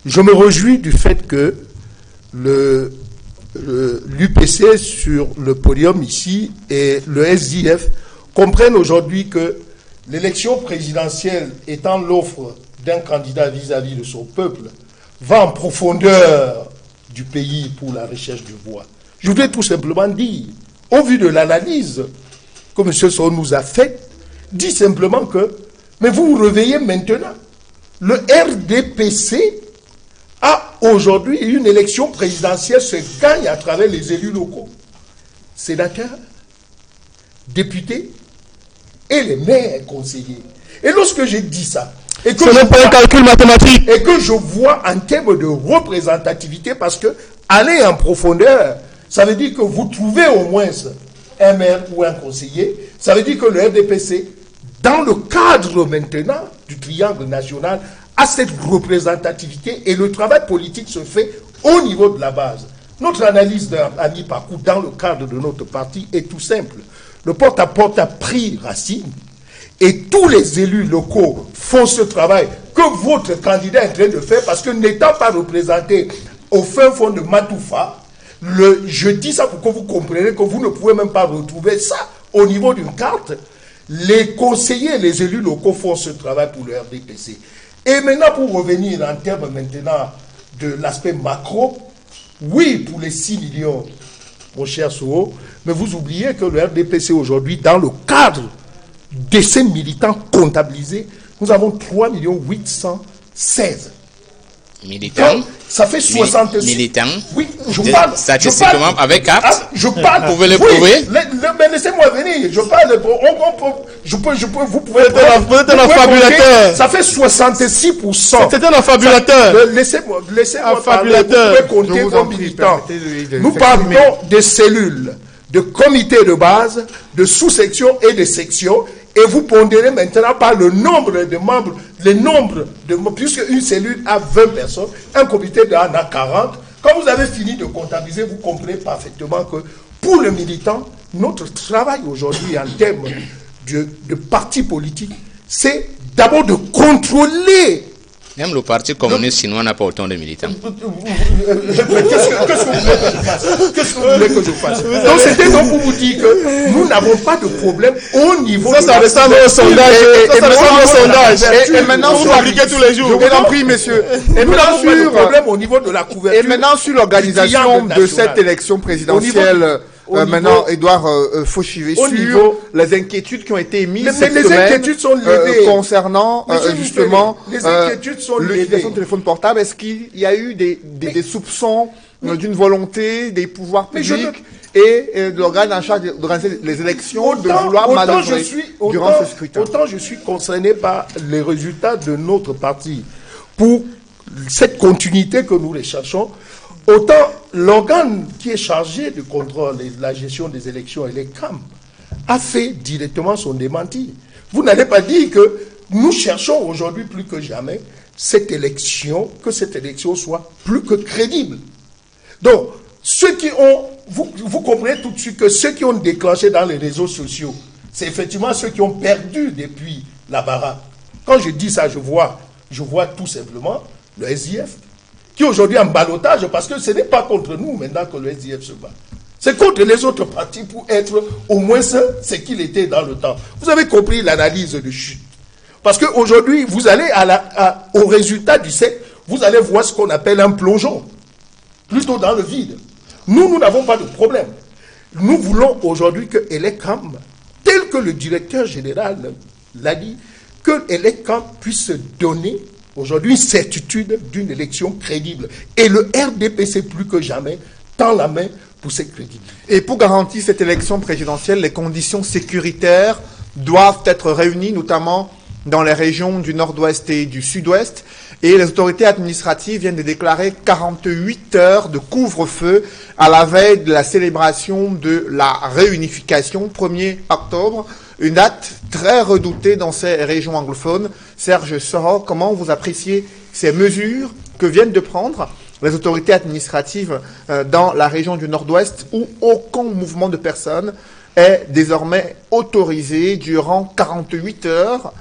Je me réjouis du fait que l'UPC sur le podium ici et le SDF comprennent aujourd'hui que l'élection présidentielle étant l'offre d'un candidat vis-à-vis de son peuple va en profondeur du pays pour la recherche de voix. Je voudrais tout simplement dire, au vu de l'analyse que M. Sow nous a faite, dit simplement que, mais vous vous réveillez maintenant, le RDPC a aujourd'hui une élection présidentielle se gagne à travers les élus locaux, sénateurs, députés et les maires conseillers. Et lorsque j'ai dit ça, et que ce n'est pas un calcul mathématique, et que je vois en termes de représentativité, parce que aller en profondeur, ça veut dire que vous trouvez au moins un maire ou un conseiller, ça veut dire que le RDPC, dans le cadre maintenant du triangle national, à cette représentativité et le travail politique se fait au niveau de la base. Notre analyse à mi-parcours dans le cadre de notre parti est tout simple. Le porte-à-porte a pris racine et tous les élus locaux font ce travail que votre candidat est en train de faire parce que n'étant pas représenté au fin fond de Matoufa, je dis ça pour que vous compreniez que vous ne pouvez même pas retrouver ça au niveau d'une carte. Les conseillers et les élus locaux font ce travail pour le RDPC. Et maintenant, pour revenir en termes maintenant de l'aspect macro, oui, pour les 6 millions mon cher Souo, mais vous oubliez que le RDPC aujourd'hui, dans le cadre de ces militants comptabilisés, nous avons 3 816 militants. Donc, ça fait 66. Militants. Oui, je parle. Statistiquement, avec actes. Je parle. Vous pouvez le prouver. Mais laissez-moi venir. Je parle. Vous pouvez. Vous êtes un fabulateur. Ça fait 66%. C'était un fabulateur. Laissez-moi Un parler. fabulateur. Vous pouvez compter comme militant. Nous s'exprimer. parlons de cellules, de comités de base, de sous-sections et de sections. Et vous pondérez maintenant par le nombre de membres, puisque une cellule a 20 personnes, un comité en a 40. Quand vous avez fini de comptabiliser, vous comprenez parfaitement que pour le militant, notre travail aujourd'hui en termes de parti politique, c'est d'abord de contrôler. Même le Parti communiste chinois n'a pas autant de militants. Qu'est-ce que vous voulez que je fasse? Donc c'était donc pour vous dire que nous n'avons pas de problème au niveau Ça ressemble au sondage. Et maintenant, vous appliquez tous les jours. Je vous en prie, monsieur. Et nous n'avons pas de sur, problème au niveau de la couverture. et maintenant, sur l'organisation de cette élection présidentielle, maintenant, Edouard Fauchivé, au sur niveau- les inquiétudes qui ont été émises Mais cette les semaine, inquiétudes sont levées. concernant Monsieur justement les inquiétudes sont l'utilisation levées. de téléphone portable. Est-ce qu'il y a eu des soupçons d'une volonté des pouvoirs Mais je publics et de l'organe en charge d'organiser les élections de vouloir manœuvrer durant ce scrutin? Autant je suis concerné par les résultats de notre parti pour cette continuité que nous recherchons, autant l'organe qui est chargé du contrôle et de la gestion des élections et les CAM a fait directement son démenti. Vous n'allez pas dire que nous cherchons aujourd'hui plus que jamais que cette élection soit plus que crédible. Donc, ceux qui ont, vous comprenez tout de suite que ceux qui ont déclenché dans les réseaux sociaux, c'est effectivement ceux qui ont perdu depuis la baraque. Quand je dis ça, je vois tout simplement le SDF, qui est aujourd'hui en ballottage, parce que ce n'est pas contre nous maintenant que le SDF se bat. C'est contre les autres partis pour être au moins ce qu'il était dans le temps. Vous avez compris l'analyse de chute. Parce qu'aujourd'hui, vous allez au résultat du siècle, vous allez voir ce qu'on appelle un plongeon, plutôt dans le vide. Nous n'avons pas de problème. Nous voulons aujourd'hui que Elekam, tel que le directeur général l'a dit, que Elekam puisse donner aujourd'hui une certitude d'une élection crédible. Et le RDPC, plus que jamais, tend la main pour cette crédibilité. Et pour garantir cette élection présidentielle, les conditions sécuritaires doivent être réunies, notamment dans les régions du nord-ouest et du sud-ouest. Et les autorités administratives viennent de déclarer 48 heures de couvre-feu à la veille de la célébration de la réunification, 1er octobre, une date très redoutée dans ces régions anglophones. Serge Soro, comment vous appréciez ces mesures que viennent de prendre les autorités administratives dans la région du nord-ouest où aucun mouvement de personnes est désormais autorisé durant 48 heures,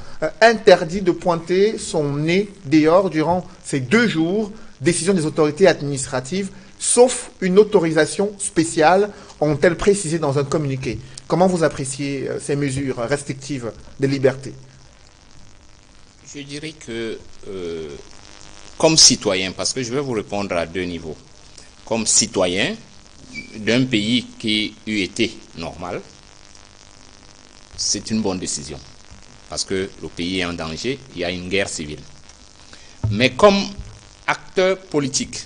interdit de pointer son nez dehors durant ces 2 jours, décision des autorités administratives, sauf une autorisation spéciale, ont-elles précisé dans un communiqué. Comment vous appréciez ces mesures restrictives des libertés? Je dirais que, comme citoyen, parce que je vais vous répondre à 2 niveaux, comme citoyen d'un pays qui eût été normal, c'est une bonne décision. Parce que le pays est en danger, il y a une guerre civile. Mais comme acteur politique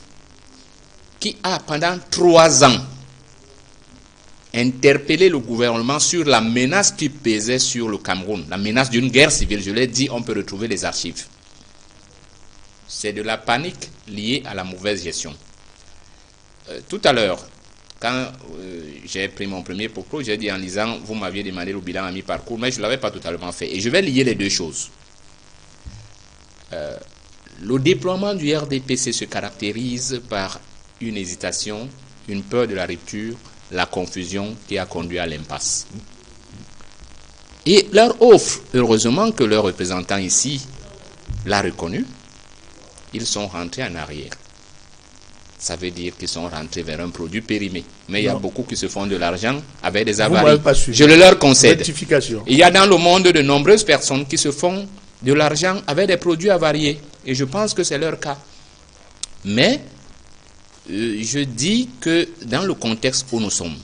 qui a pendant 3 ans interpellé le gouvernement sur la menace qui pesait sur le Cameroun, la menace d'une guerre civile, je l'ai dit, on peut retrouver les archives. C'est de la panique liée à la mauvaise gestion. Tout à l'heure, quand j'ai pris mon premier propos, j'ai dit en lisant, vous m'aviez demandé le bilan à mi-parcours, mais je ne l'avais pas totalement fait. Et je vais lier les 2 choses. Le déploiement du RDPC se caractérise par une hésitation, une peur de la rupture, la confusion qui a conduit à l'impasse. Et leur offre, heureusement que leur représentant ici l'a reconnu, ils sont rentrés en arrière. Ça veut dire qu'ils sont rentrés vers un produit périmé. Mais il y a beaucoup qui se font de l'argent avec des avaries. Je le leur concède. Il y a dans le monde de nombreuses personnes qui se font de l'argent avec des produits avariés. Et je pense que c'est leur cas. Mais je dis que dans le contexte où nous sommes,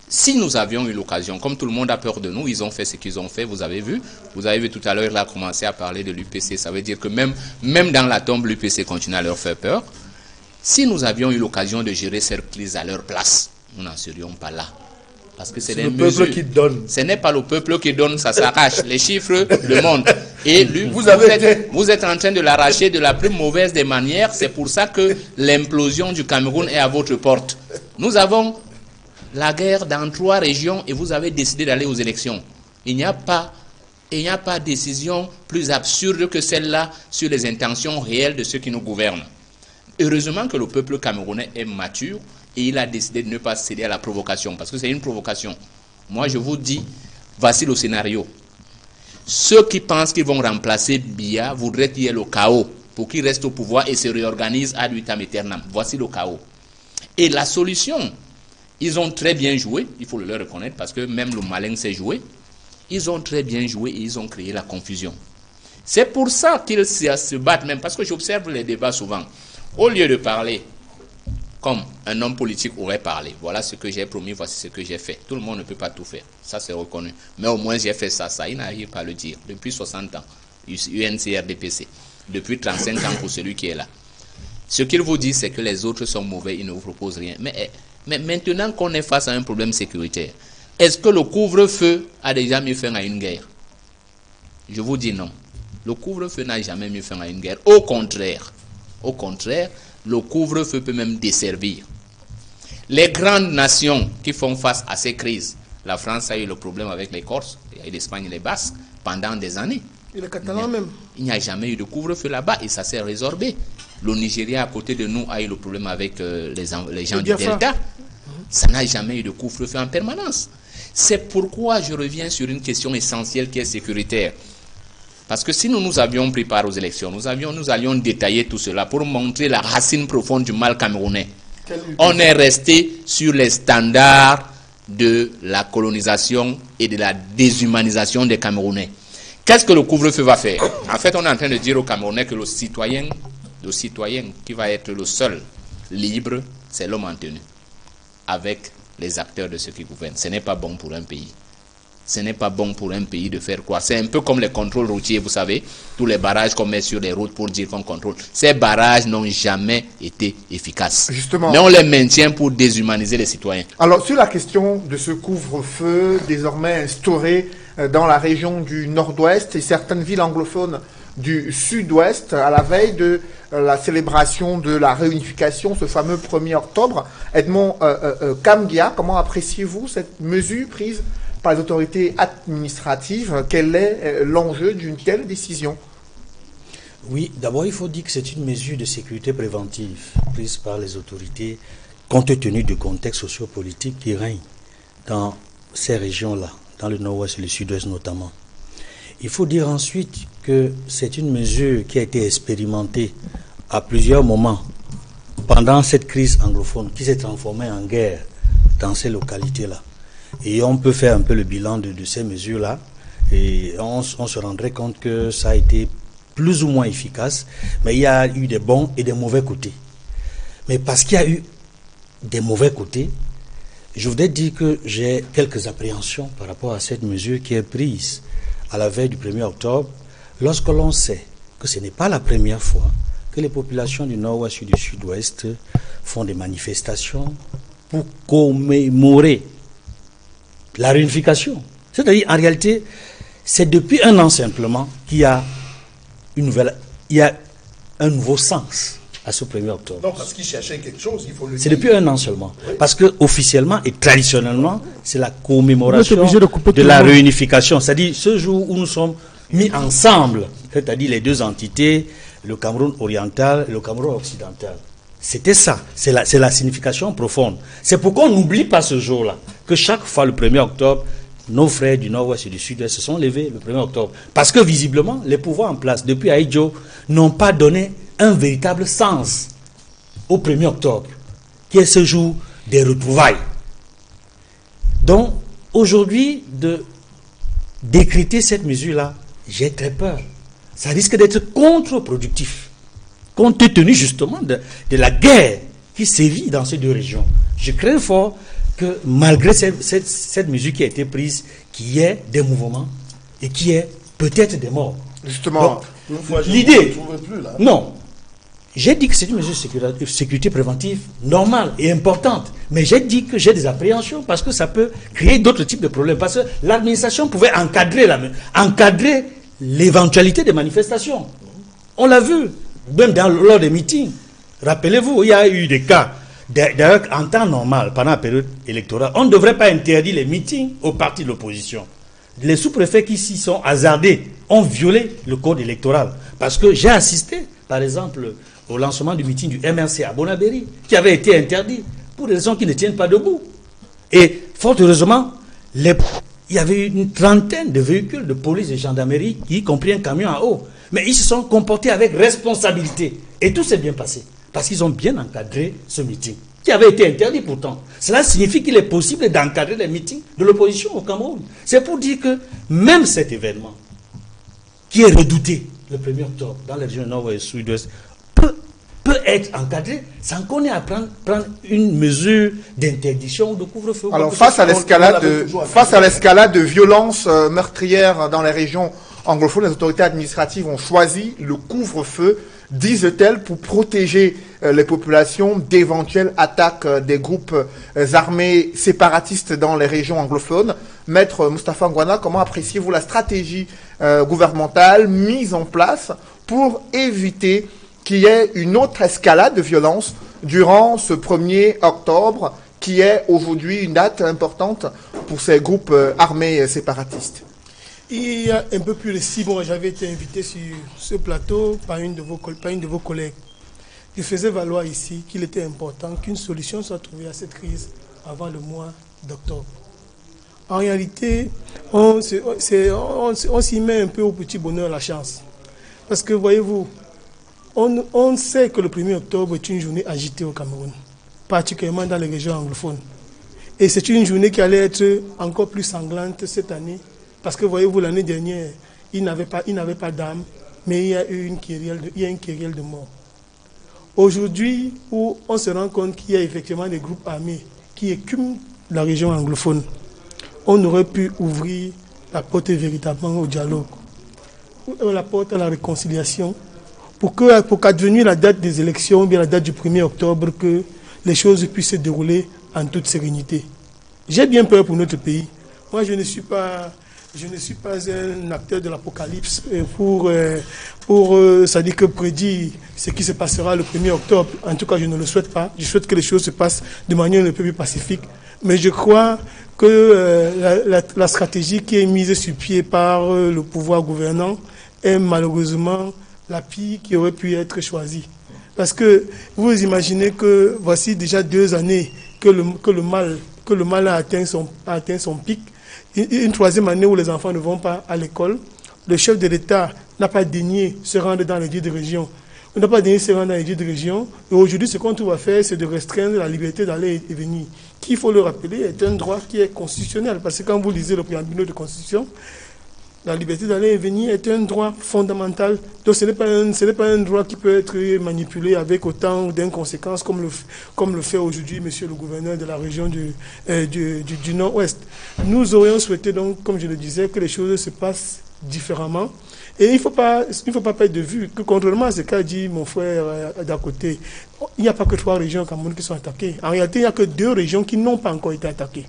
si nous avions eu l'occasion, comme tout le monde a peur de nous, ils ont fait ce qu'ils ont fait, vous avez vu tout à l'heure, il a commencé à parler de l'UPC, ça veut dire que même dans la tombe, l'UPC continue à leur faire peur. Si nous avions eu l'occasion de gérer cette crise à leur place, nous n'en serions pas là. Parce que c'est le peuple qui donne. Ce n'est pas le peuple qui donne, ça s'arrache. Les chiffres le montrent. Et lui, vous êtes en train de l'arracher de la plus mauvaise des manières. C'est pour ça que l'implosion du Cameroun est à votre porte. Nous avons la guerre dans 3 régions et vous avez décidé d'aller aux élections. Il n'y a pas de décision plus absurde que celle-là sur les intentions réelles de ceux qui nous gouvernent. Heureusement que le peuple camerounais est mature et il a décidé de ne pas céder à la provocation, parce que c'est une provocation. Moi, je vous dis, voici le scénario. Ceux qui pensent qu'ils vont remplacer Biya voudraient qu'il y ait le chaos pour qu'il reste au pouvoir et se réorganise ad vitam aeternam. Voici le chaos. Et la solution, ils ont très bien joué, il faut le leur reconnaître, parce que même le malin sait jouer. Ils ont très bien joué et ils ont créé la confusion. C'est pour ça qu'ils se battent même, parce que j'observe les débats souvent. Au lieu de parler comme un homme politique aurait parlé, voilà ce que j'ai promis, voici ce que j'ai fait. Tout le monde ne peut pas tout faire, ça c'est reconnu. Mais au moins j'ai fait ça, il n'arrive pas à le dire. Depuis 60 ans, UNCRDPC, depuis 35 ans pour celui qui est là. Ce qu'il vous dit, c'est que les autres sont mauvais, ils ne vous proposent rien. Mais maintenant qu'on est face à un problème sécuritaire, est-ce que le couvre-feu a déjà mis fin à une guerre? Je vous dis non. Le couvre-feu n'a jamais mis fin à une guerre. Au contraire, le couvre-feu peut même desservir. Les grandes nations qui font face à ces crises, la France a eu le problème avec les Corses, et l'Espagne et les Basques, pendant des années. Et les Catalans même. Il n'y a jamais eu de couvre-feu là-bas et ça s'est résorbé. Le Nigeria à côté de nous a eu le problème avec les gens du Delta. Ça n'a jamais eu de couvre-feu en permanence. C'est pourquoi je reviens sur une question essentielle qui est sécuritaire. Parce que si nous avions pris part aux élections, nous allions détailler tout cela pour montrer la racine profonde du mal camerounais. On est resté sur les standards de la colonisation et de la déshumanisation des Camerounais. Qu'est-ce que le couvre-feu va faire? En fait, on est en train de dire aux Camerounais que le citoyen qui va être le seul libre, c'est l'homme en tenue, avec les acteurs de ceux qui gouvernent. Ce n'est pas bon pour un pays. Ce n'est pas bon pour un pays de faire quoi. C'est un peu comme les contrôles routiers, vous savez, tous les barrages qu'on met sur les routes pour dire qu'on contrôle. Ces barrages n'ont jamais été efficaces. Justement. Mais on les maintient pour déshumaniser les citoyens. Alors, sur la question de ce couvre-feu désormais instauré dans la région du Nord-Ouest et certaines villes anglophones du Sud-Ouest, à la veille de la célébration de la réunification, ce fameux 1er octobre, Edmond Kamgia, comment appréciez-vous cette mesure prise par les autorités administratives? Quel est l'enjeu d'une telle décision? Oui, d'abord il faut dire que c'est une mesure de sécurité préventive prise par les autorités compte tenu du contexte sociopolitique qui règne dans ces régions-là, dans le Nord-Ouest et le Sud-Ouest notamment. Il faut dire ensuite que c'est une mesure qui a été expérimentée à plusieurs moments pendant cette crise anglophone qui s'est transformée en guerre dans ces localités-là. Et on peut faire un peu le bilan de ces mesures-là et on se rendrait compte que ça a été plus ou moins efficace, mais il y a eu des bons et des mauvais côtés. Mais parce qu'il y a eu des mauvais côtés, je voudrais dire que j'ai quelques appréhensions par rapport à cette mesure qui est prise à la veille du 1er octobre, lorsque l'on sait que ce n'est pas la première fois que les populations du Nord-Ouest et du Sud-Ouest font des manifestations pour commémorer la réunification. C'est-à-dire, en réalité, c'est depuis un an simplement qu'il y a un nouveau sens à ce 1er octobre. Non, parce qu'ils cherchaient quelque chose, il faut le dire. C'est depuis un an seulement. Parce que officiellement et traditionnellement, c'est la commémoration de la réunification. C'est-à-dire ce jour où nous sommes mis ensemble, c'est-à-dire les deux entités, le Cameroun oriental et le Cameroun occidental. C'était ça, c'est la signification profonde. C'est pourquoi on n'oublie pas ce jour-là, que chaque fois le 1er octobre, nos frères du Nord-Ouest et du Sud-Ouest se sont levés le 1er octobre. Parce que visiblement, les pouvoirs en place depuis Aïdjo n'ont pas donné un véritable sens au 1er octobre, qui est ce jour des retrouvailles. Donc, aujourd'hui, de décréter cette mesure-là, j'ai très peur. Ça risque d'être contre-productif. compte tenu justement de la guerre qui sévit dans ces deux régions. Je crains fort que malgré cette mesure qui a été prise, qu'il y ait des mouvements et qu'il y ait peut-être des morts. Justement, l'idée, non, j'ai dit que c'est une mesure de sécurité préventive normale et importante, mais j'ai dit que j'ai des appréhensions parce que ça peut créer d'autres types de problèmes, parce que l'administration pouvait encadrer l'éventualité des manifestations. On l'a vu, même lors des meetings. Rappelez-vous, il y a eu des cas. D'ailleurs, en temps normal, pendant la période électorale, on ne devrait pas interdire les meetings aux partis de l'opposition. Les sous-préfets qui s'y sont hasardés ont violé le code électoral. Parce que j'ai assisté, par exemple, au lancement du meeting du MRC à Bonabéry, qui avait été interdit pour des raisons qui ne tiennent pas debout. Et fort heureusement, il y avait une trentaine de véhicules de police et gendarmerie, y compris un camion à eau. Mais ils se sont comportés avec responsabilité. Et tout s'est bien passé. Parce qu'ils ont bien encadré ce meeting, qui avait été interdit pourtant. Cela signifie qu'il est possible d'encadrer les meetings de l'opposition au Cameroun. C'est pour dire que même cet événement, qui est redouté le 1er octobre dans les régions nord et sud-ouest, peut être encadré sans qu'on ait à prendre une mesure d'interdiction ou de couvre-feu. Alors face à l'escalade de violences meurtrières dans les régions anglophones, les autorités administratives ont choisi le couvre-feu, disent-elles, pour protéger les populations d'éventuelles attaques des groupes armés séparatistes dans les régions anglophones. Maître Moustapha Ngwana, comment appréciez-vous la stratégie gouvernementale mise en place pour éviter qu'il y ait une autre escalade de violence durant ce 1er octobre, qui est aujourd'hui une date importante pour ces groupes armés séparatistes? Il y a un peu plus de 6 mois, j'avais été invité sur ce plateau par une de vos collègues. Je faisais valoir ici qu'il était important qu'une solution soit trouvée à cette crise avant le mois d'octobre. En réalité, on s'y met un peu au petit bonheur la chance. Parce que, voyez-vous, on sait que le 1er octobre est une journée agitée au Cameroun, particulièrement dans les régions anglophones. Et c'est une journée qui allait être encore plus sanglante cette année. Parce que, voyez-vous, l'année dernière, il n'avait pas d'âme, mais il y a eu une querelle de mort. Aujourd'hui, où on se rend compte qu'il y a effectivement des groupes armés qui écument la région anglophone, on aurait pu ouvrir la porte véritablement au dialogue, la porte à la réconciliation, pour qu'advenue la date des élections, ou bien la date du 1er octobre, que les choses puissent se dérouler en toute sérénité. J'ai bien peur pour notre pays. Moi, je ne suis pas un acteur de l'apocalypse c'est-à-dire que prédire ce qui se passera le 1er octobre. En tout cas, je ne le souhaite pas. Je souhaite que les choses se passent de manière un peu plus pacifique. Mais je crois que la stratégie qui est mise sur pied par le pouvoir gouvernant est malheureusement la pire qui aurait pu être choisie. Parce que vous imaginez que voici déjà 2 années que le mal a atteint son pic. Une 3e année où les enfants ne vont pas à l'école. Le chef de l'État n'a pas daigné se rendre dans les 10 régions. On n'a pas daigné se rendre dans les 10 régions. Et aujourd'hui, ce qu'on trouve à faire, c'est de restreindre la liberté d'aller et venir, qui, il faut le rappeler, est un droit qui est constitutionnel. Parce que quand vous lisez le préambule de Constitution, la liberté d'aller et venir est un droit fondamental. Donc ce n'est pas un droit qui peut être manipulé avec autant d'inconséquences comme le fait aujourd'hui monsieur le gouverneur de la région du Nord-Ouest. Nous aurions souhaité donc, comme je le disais, que les choses se passent différemment. Et il ne faut pas perdre de vue que, contrairement à ce qu'a dit mon frère d'à côté, il n'y a pas que 3 régions au Cameroun qui sont attaquées. En réalité, il n'y a que 2 régions qui n'ont pas encore été attaquées.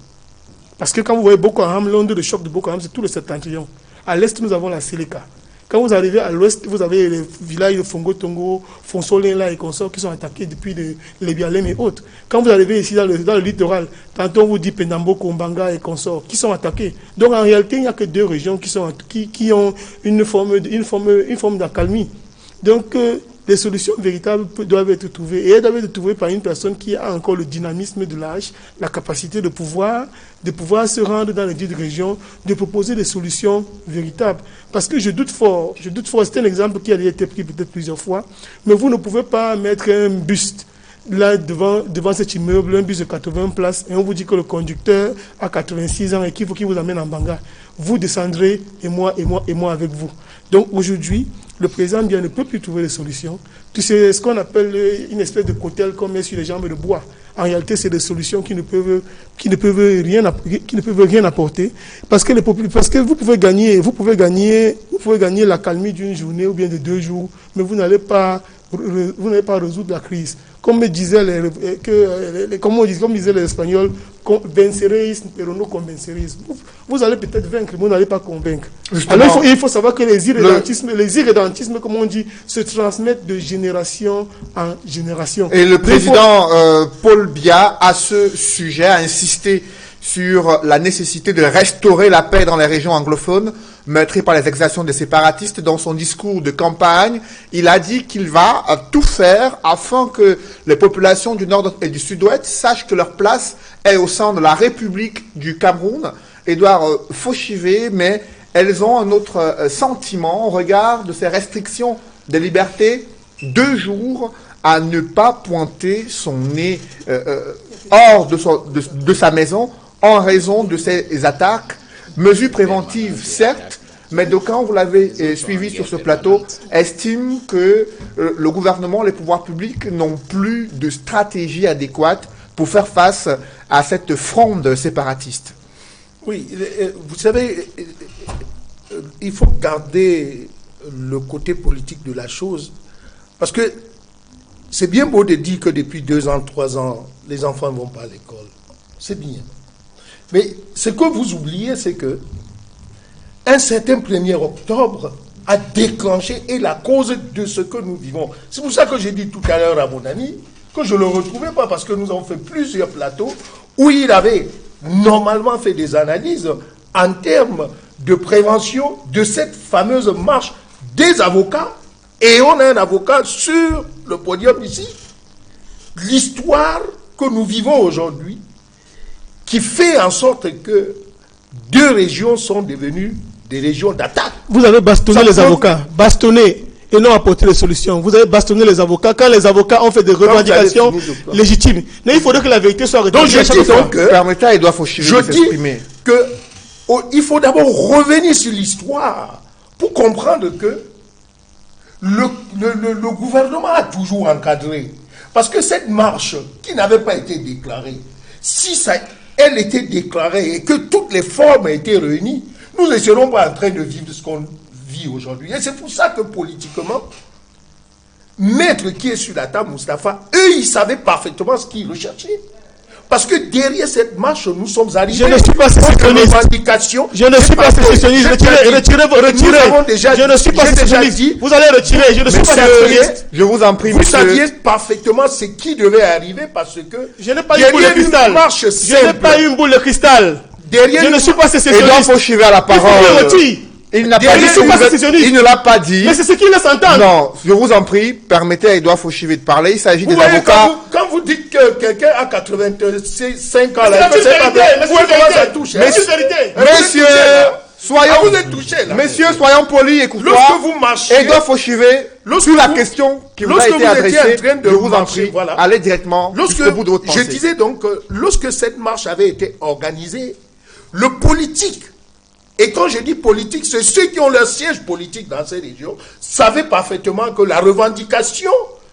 Parce que quand vous voyez Boko Haram, l'onde de choc de Boko Haram, c'est tout le septentrion. À l'est, nous avons la Séléka. Quand vous arrivez à l'ouest, vous avez les villages de Fongo Tongo, Fonsolé et consorts qui sont attaqués depuis les Bialem et autres. Quand vous arrivez ici dans le littoral, tantôt on vous dit Pendambo, Kombanga et consorts qui sont attaqués. Donc en réalité, il n'y a que 2 régions qui ont une forme d'accalmie. Donc les solutions véritables doivent être trouvées. Et elles doivent être trouvées par une personne qui a encore le dynamisme de l'âge, la capacité de pouvoir se rendre dans les 10 régions, de proposer des solutions véritables. Parce que je doute fort, c'est un exemple qui a été pris peut-être plusieurs fois, mais vous ne pouvez pas mettre un buste là devant cet immeuble, un bus de 80 places, et on vous dit que le conducteur a 86 ans et qu'il faut qu'il vous amène en Banga. Vous descendrez et moi avec vous. Donc aujourd'hui, le président Biya ne peut plus trouver de solution. C'est ce qu'on appelle une espèce de cotel qu'on met sur les jambes de bois. En réalité, c'est des solutions qui ne peuvent rien apporter, parce que vous pouvez gagner l'accalmie d'une journée ou bien de 2 jours, mais vous n'allez pas résoudre la crise. Comme disaient les Espagnols, venceréis, pero no convenceréis. Vous allez peut-être vaincre, mais vous n'allez pas convaincre. Justement, alors il faut savoir que les irrédentismes, comme on dit, se transmettent de génération en génération. Et le président Paul Biya, à ce sujet, a insisté sur la nécessité de restaurer la paix dans les régions anglophones, meurtries par les exactions des séparatistes. Dans son discours de campagne, il a dit qu'il va tout faire afin que les populations du Nord et du Sud-Ouest sachent que leur place est au sein de la République du Cameroun. Édouard Fauchivé, mais elles ont un autre sentiment au regard de ces restrictions des libertés, 2 jours à ne pas pointer son nez hors de sa maison en raison de ces attaques. Mesures préventives, certes, mais d'aucuns, vous l'avez suivi sur ce plateau, estiment que le gouvernement, les pouvoirs publics n'ont plus de stratégie adéquate pour faire face à cette fronde séparatiste. Oui, vous savez, il faut garder le côté politique de la chose, parce que c'est bien beau de dire que depuis 2 ans, 3 ans, les enfants ne vont pas à l'école. C'est bien. Mais ce que vous oubliez, c'est que un certain 1er octobre a déclenché et la cause de ce que nous vivons. C'est pour ça que j'ai dit tout à l'heure à mon ami que je ne le retrouvais pas, parce que nous avons fait plusieurs plateaux où il avait normalement fait des analyses en termes de prévention de cette fameuse marche des avocats. Et on a un avocat sur le podium ici. L'histoire que nous vivons aujourd'hui, qui fait en sorte que 2 régions sont devenues des régions d'attaque. Vous avez bastonné les avocats, bastonné et non apporté les solutions. Vous avez bastonné les avocats quand les avocats ont fait des revendications légitimes. Mais il faudrait que la vérité soit rétablie. Donc je dis donc que permettez à Édouard Fauchivé de s'exprimer. Il faut d'abord revenir sur l'histoire pour comprendre que le gouvernement a toujours encadré. Parce que cette marche qui n'avait pas été déclarée, si elle était déclarée et que toutes les formes étaient réunies, nous ne serions pas en train de vivre ce qu'on vit aujourd'hui. Et c'est pour ça que politiquement, Maître qui est sur la table, Moustapha, eux, ils savaient parfaitement ce qu'ils recherchaient. Parce que derrière cette marche, nous sommes arrivés. Je ne suis pas sécessionniste. Je ne suis pas sécessionniste. Retirez. Je ne suis pas sécessionniste. Vous allez retirer. Je ne suis pas sécessionniste. Je vous en prie, vous saviez parfaitement ce qui devait arriver parce que je n'ai pas une boule de cristal. Je n'ai pas une boule de cristal. Je ne suis pas sécessionniste. Édouard Fauchivé à la parole. Il n'a pas dit. Il ne l'a pas dit. Mais c'est ce qu'il laisse entendre. Non, je vous en prie, permettez à Édouard Fauchivé de parler. Il s'agit des avocats. Quand vous dites que quelqu'un a 85 ans, là, ça touche. Messieurs, soyons polis, écoutez-moi. Lorsque vous marchez, Édouard Fauchivé, sur la question qui vous a été adressée, je vous en prie, allez directement jusqu'au bout de votre pensée. Je disais donc que lorsque cette marche avait été organisée, le politique, et quand je dis politique, c'est ceux qui ont leur siège politique dans ces régions, savaient parfaitement que la revendication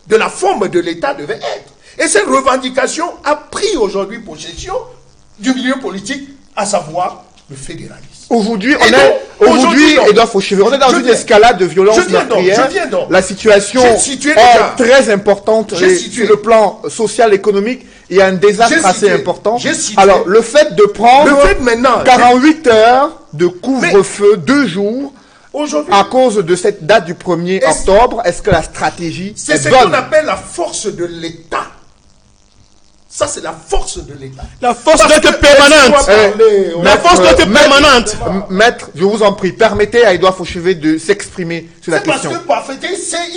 de la forme de l'État devait être. Et cette revendication a pris aujourd'hui possession du milieu politique, à savoir le fédéralisme. Aujourd'hui, Édouard Fauchivé, on est dans une escalade de violence meurtrière. La situation est très importante sur le plan social, économique. Il y a un désastre assez important. Alors, le fait de prendre 48 heures de couvre-feu, 2 jours, à cause de cette date du 1er octobre, est-ce que la stratégie est bonne? C'est ce qu'on appelle la force de l'État. Ça, c'est la force de l'État. La force doit être permanente. La force doit être permanente. Maître, je vous en prie, permettez à Édouard Fauchivé de s'exprimer sur la question. C'est parce que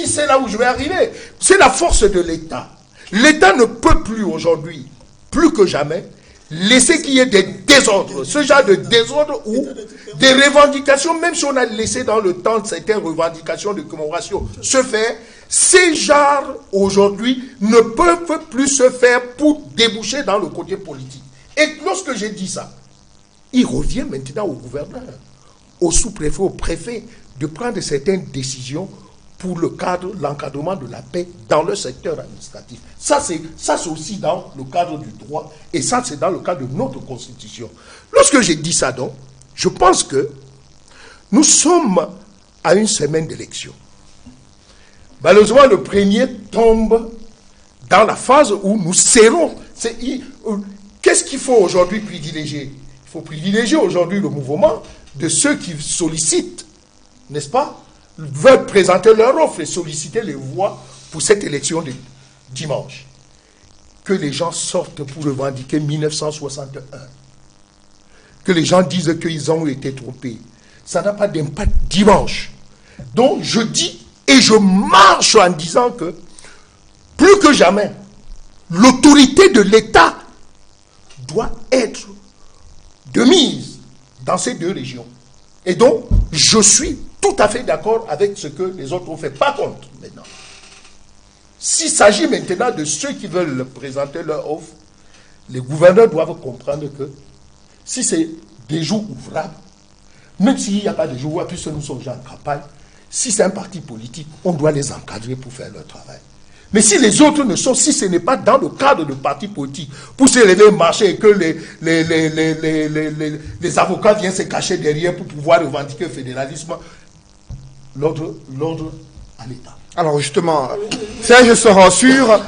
c'est là où je vais arriver. C'est la force de l'État. L'État ne peut plus aujourd'hui, plus que jamais, laisser qu'il y ait des désordres. Ce genre de désordre où des revendications, même si on a laissé dans le temps certaines revendications de commémoration se faire, Ces genres, aujourd'hui, ne peuvent plus se faire pour déboucher dans le côté politique. Et lorsque j'ai dit ça, il revient maintenant au gouverneur, au sous-préfet, au préfet, de prendre certaines décisions pour l'encadrement de la paix dans le secteur administratif. Ça, c'est aussi dans le cadre du droit, et ça, c'est dans le cadre de notre Constitution. Lorsque j'ai dit ça, donc, je pense que nous sommes à une semaine d'élection. Malheureusement, le premier tombe dans la phase où nous serrons. Qu'est-ce qu'il faut aujourd'hui privilégier? Il faut privilégier aujourd'hui le mouvement de ceux qui sollicitent, n'est-ce pas, veulent présenter leur offre et solliciter les voix pour cette élection de dimanche. Que les gens sortent pour revendiquer 1961. Que les gens disent qu'ils ont été trompés. Ça n'a pas d'impact dimanche. Donc je dis et je marche en disant que plus que jamais, l'autorité de l'État doit être de mise dans ces deux régions. Et donc, je suis tout à fait d'accord avec ce que les autres ont fait. Par contre, maintenant, s'il s'agit maintenant de ceux qui veulent présenter leur offre, les gouverneurs doivent comprendre que si c'est des jours ouvrables, même s'il n'y a pas de jours ouvrables, puisque nous sommes déjà en campagne, si c'est un parti politique, on doit les encadrer pour faire leur travail. Mais si les autres ne sont, si ce n'est pas dans le cadre de parti politique, pour se lever, marcher et que les avocats viennent se cacher derrière pour pouvoir revendiquer le fédéralisme, l'ordre à l'État. Alors justement, Serge sera sur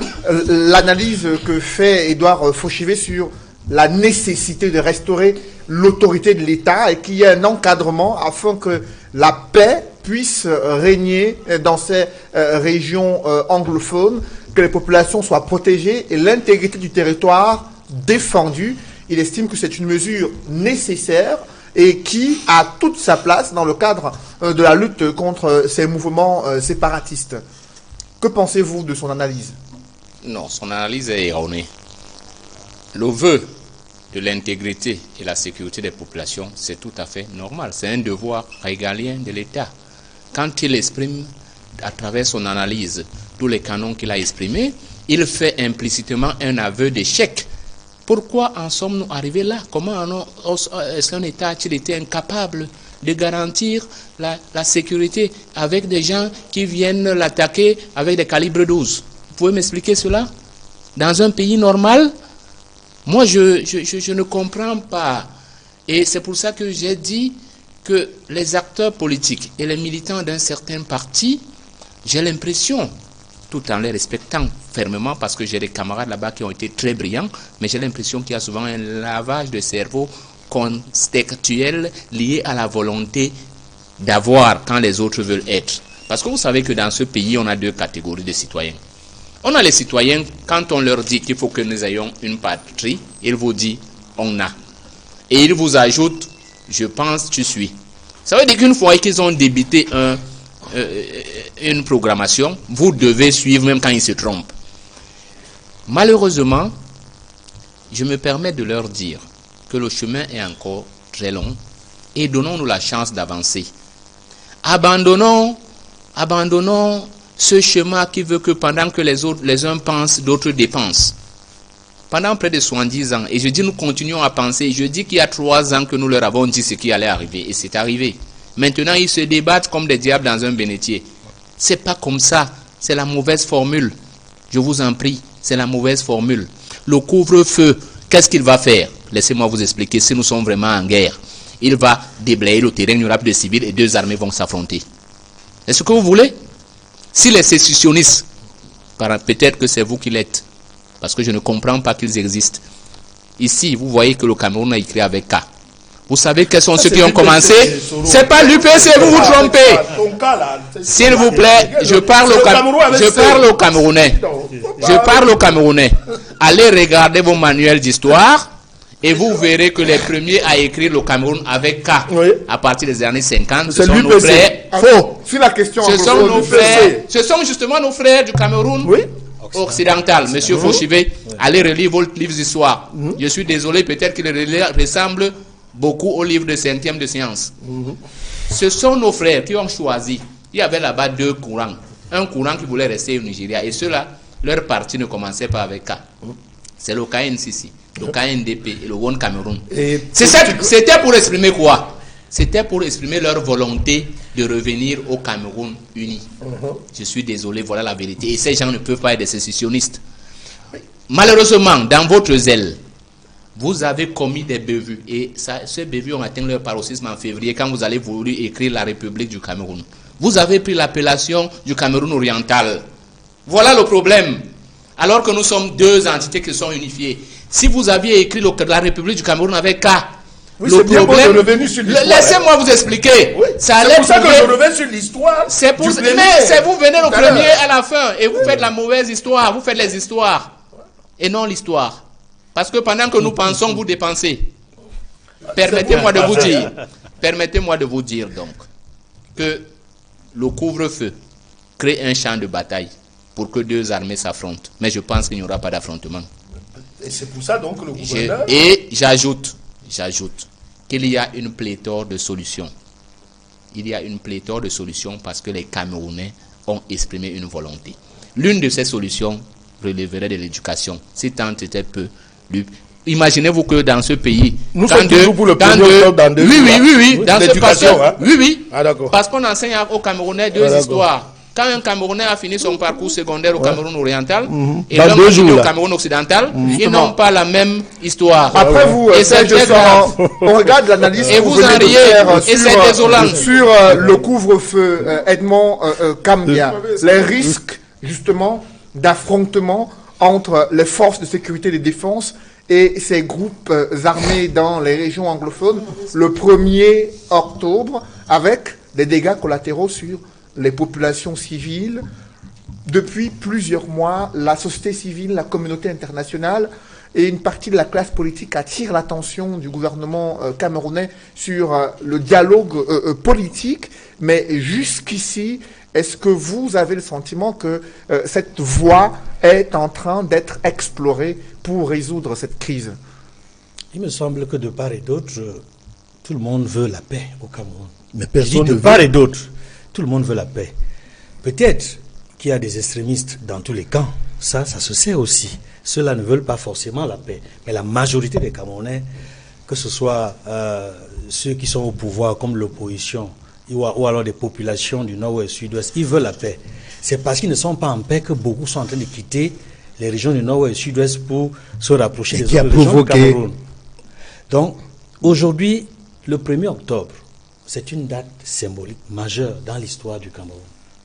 l'analyse que fait Édouard Fauchivet sur la nécessité de restaurer l'autorité de l'État et qu'il y ait un encadrement afin que la paix puisse régner dans ces régions anglophones, que les populations soient protégées et l'intégrité du territoire défendue. Il estime que c'est une mesure nécessaire et qui a toute sa place dans le cadre de la lutte contre ces mouvements séparatistes. Que pensez-vous de son analyse? Non, son analyse est erronée. Le vœu de l'intégrité et la sécurité des populations, c'est tout à fait normal. C'est un devoir régalien de l'État. Quand il exprime, à travers son analyse, tous les canons qu'il a exprimés, il fait implicitement un aveu d'échec. Pourquoi en sommes-nous arrivés là? Comment est-ce qu'un État a-t-il été incapable de garantir la sécurité avec des gens qui viennent l'attaquer avec des calibres 12? Vous pouvez m'expliquer cela? Dans un pays normal, moi je ne comprends pas. Et c'est pour ça que j'ai dit que les acteurs politiques et les militants d'un certain parti, j'ai l'impression, tout en les respectant fermement, parce que j'ai des camarades là-bas qui ont été très brillants, mais j'ai l'impression qu'il y a souvent un lavage de cerveau contextuel lié à la volonté d'avoir quand les autres veulent être. Parce que vous savez que dans ce pays, on a deux catégories de citoyens. On a les citoyens, quand on leur dit qu'il faut que nous ayons une patrie, ils vous disent on a. Et ils vous ajoutent je pense, tu suis. Ça veut dire qu'une fois qu'ils ont débité une programmation, vous devez suivre même quand ils se trompent. Malheureusement, je me permets de leur dire que le chemin est encore très long et donnons-nous la chance d'avancer. Abandonnons ce schéma qui veut que pendant que les uns pensent, d'autres dépensent. Pendant près de 70 ans, et je dis nous continuons à penser, je dis qu'il y a 3 ans que nous leur avons dit ce qui allait arriver, et c'est arrivé. Maintenant, ils se débattent comme des diables dans un bénitier. C'est pas comme ça, c'est la mauvaise formule. Je vous en prie, c'est la mauvaise formule. Le couvre-feu, qu'est-ce qu'il va faire? Laissez-moi vous expliquer, si nous sommes vraiment en guerre. Il va déblayer le terrain, il n'y aura plus de civils, et 2 armées vont s'affronter. Est-ce que vous voulez? Si les sécessionnistes, peut-être que c'est vous qui l'êtes, parce que je ne comprends pas qu'ils existent. Ici, vous voyez que le Cameroun a écrit avec K. Vous savez quels sont ceux qui ont commencé? C'est pas l'UPC, vous vous trompez. S'il vous plaît, je parle au Camerounais. Je parle au Camerounais. Allez regarder vos manuels d'histoire et vous verrez que les premiers à écrire le Cameroun avec K à partir des années 50, ce sont nos frères. Faux. Si la question ce sont justement nos frères du Cameroun. Oui. Occidental, monsieur Fauchivet, allez relire vos livres d'histoire. Je suis désolé, peut-être qu'ils ressemblent beaucoup aux livres de 5e de sciences. Ce sont nos frères qui ont choisi. Il y avait là-bas 2 courants. un courant qui voulait rester au Nigeria. Et ceux-là, leur parti ne commençait pas avec K. C'est le KNCC, le KNDP et le One Cameroun. C'était pour exprimer quoi? C'était pour exprimer leur volonté de revenir au Cameroun uni. Je suis désolé, voilà la vérité. Et ces gens ne peuvent pas être des sécessionnistes. Malheureusement, dans votre zèle, vous avez commis des bévues. Et ces bévues ont atteint leur paroxysme en février quand vous avez voulu écrire la République du Cameroun. Vous avez pris l'appellation du Cameroun oriental. Voilà le problème. Alors que nous sommes deux entités qui sont unifiées. Si vous aviez écrit la République du Cameroun avec K, oui, le problème... Laissez-moi vous expliquer. Oui, c'est pour ça que je reviens sur l'histoire. C'est pour ça. Mais c'est vous venez le premier à la fin et vous faites la mauvaise histoire. Vous faites les histoires et non l'histoire. Parce que pendant que nous pensons, vous dépensez. Permettez-moi de vous dire donc que le couvre-feu crée un champ de bataille pour que deux armées s'affrontent. Mais je pense qu'il n'y aura pas d'affrontement. Et c'est pour ça donc que le gouverneur... Et j'ajoute qu'il y a une pléthore de solutions. Il y a une pléthore de solutions parce que les Camerounais ont exprimé une volonté. L'une de ces solutions relèverait de l'éducation. Si tant était peu... Imaginez-vous que dans ce pays... Nous sommes toujours pour le premier octobre dans deux... Oui, dans l'éducation, hein? Oui. Ah, d'accord. Parce qu'on enseigne aux Camerounais deux histoires. Quand un Camerounais a fini son parcours secondaire au Cameroun oriental et l'un a fini au Cameroun occidental, ils n'ont pas la même histoire. Après vous, on regarde l'analyse et vous en riez, et c'est désolant. Sur le couvre-feu, Edmond Kambia, les risques justement d'affrontement entre les forces de sécurité et de défense et ces groupes armés dans les régions anglophones le 1er octobre avec des dégâts collatéraux sur les populations civiles. Depuis plusieurs mois, la société civile, la communauté internationale et une partie de la classe politique attire l'attention du gouvernement camerounais sur le dialogue politique. Mais jusqu'ici, est-ce que vous avez le sentiment que cette voie est en train d'être explorée pour résoudre cette crise? Il me semble que de part et d'autre, tout le monde veut la paix au Cameroun. Mais personne de part et d'autre, tout le monde veut la paix. Peut-être qu'il y a des extrémistes dans tous les camps. Ça se sait aussi. Ceux-là ne veulent pas forcément la paix. Mais la majorité des Camerounais, que ce soit ceux qui sont au pouvoir comme l'opposition, ou alors des populations du nord ou du sud-ouest, ils veulent la paix. C'est parce qu'ils ne sont pas en paix que beaucoup sont en train de quitter les régions du nord ou du sud-ouest pour se rapprocher des autres régions du Cameroun. Donc, aujourd'hui, le 1er octobre, c'est une date symbolique majeure dans l'histoire du Cameroun,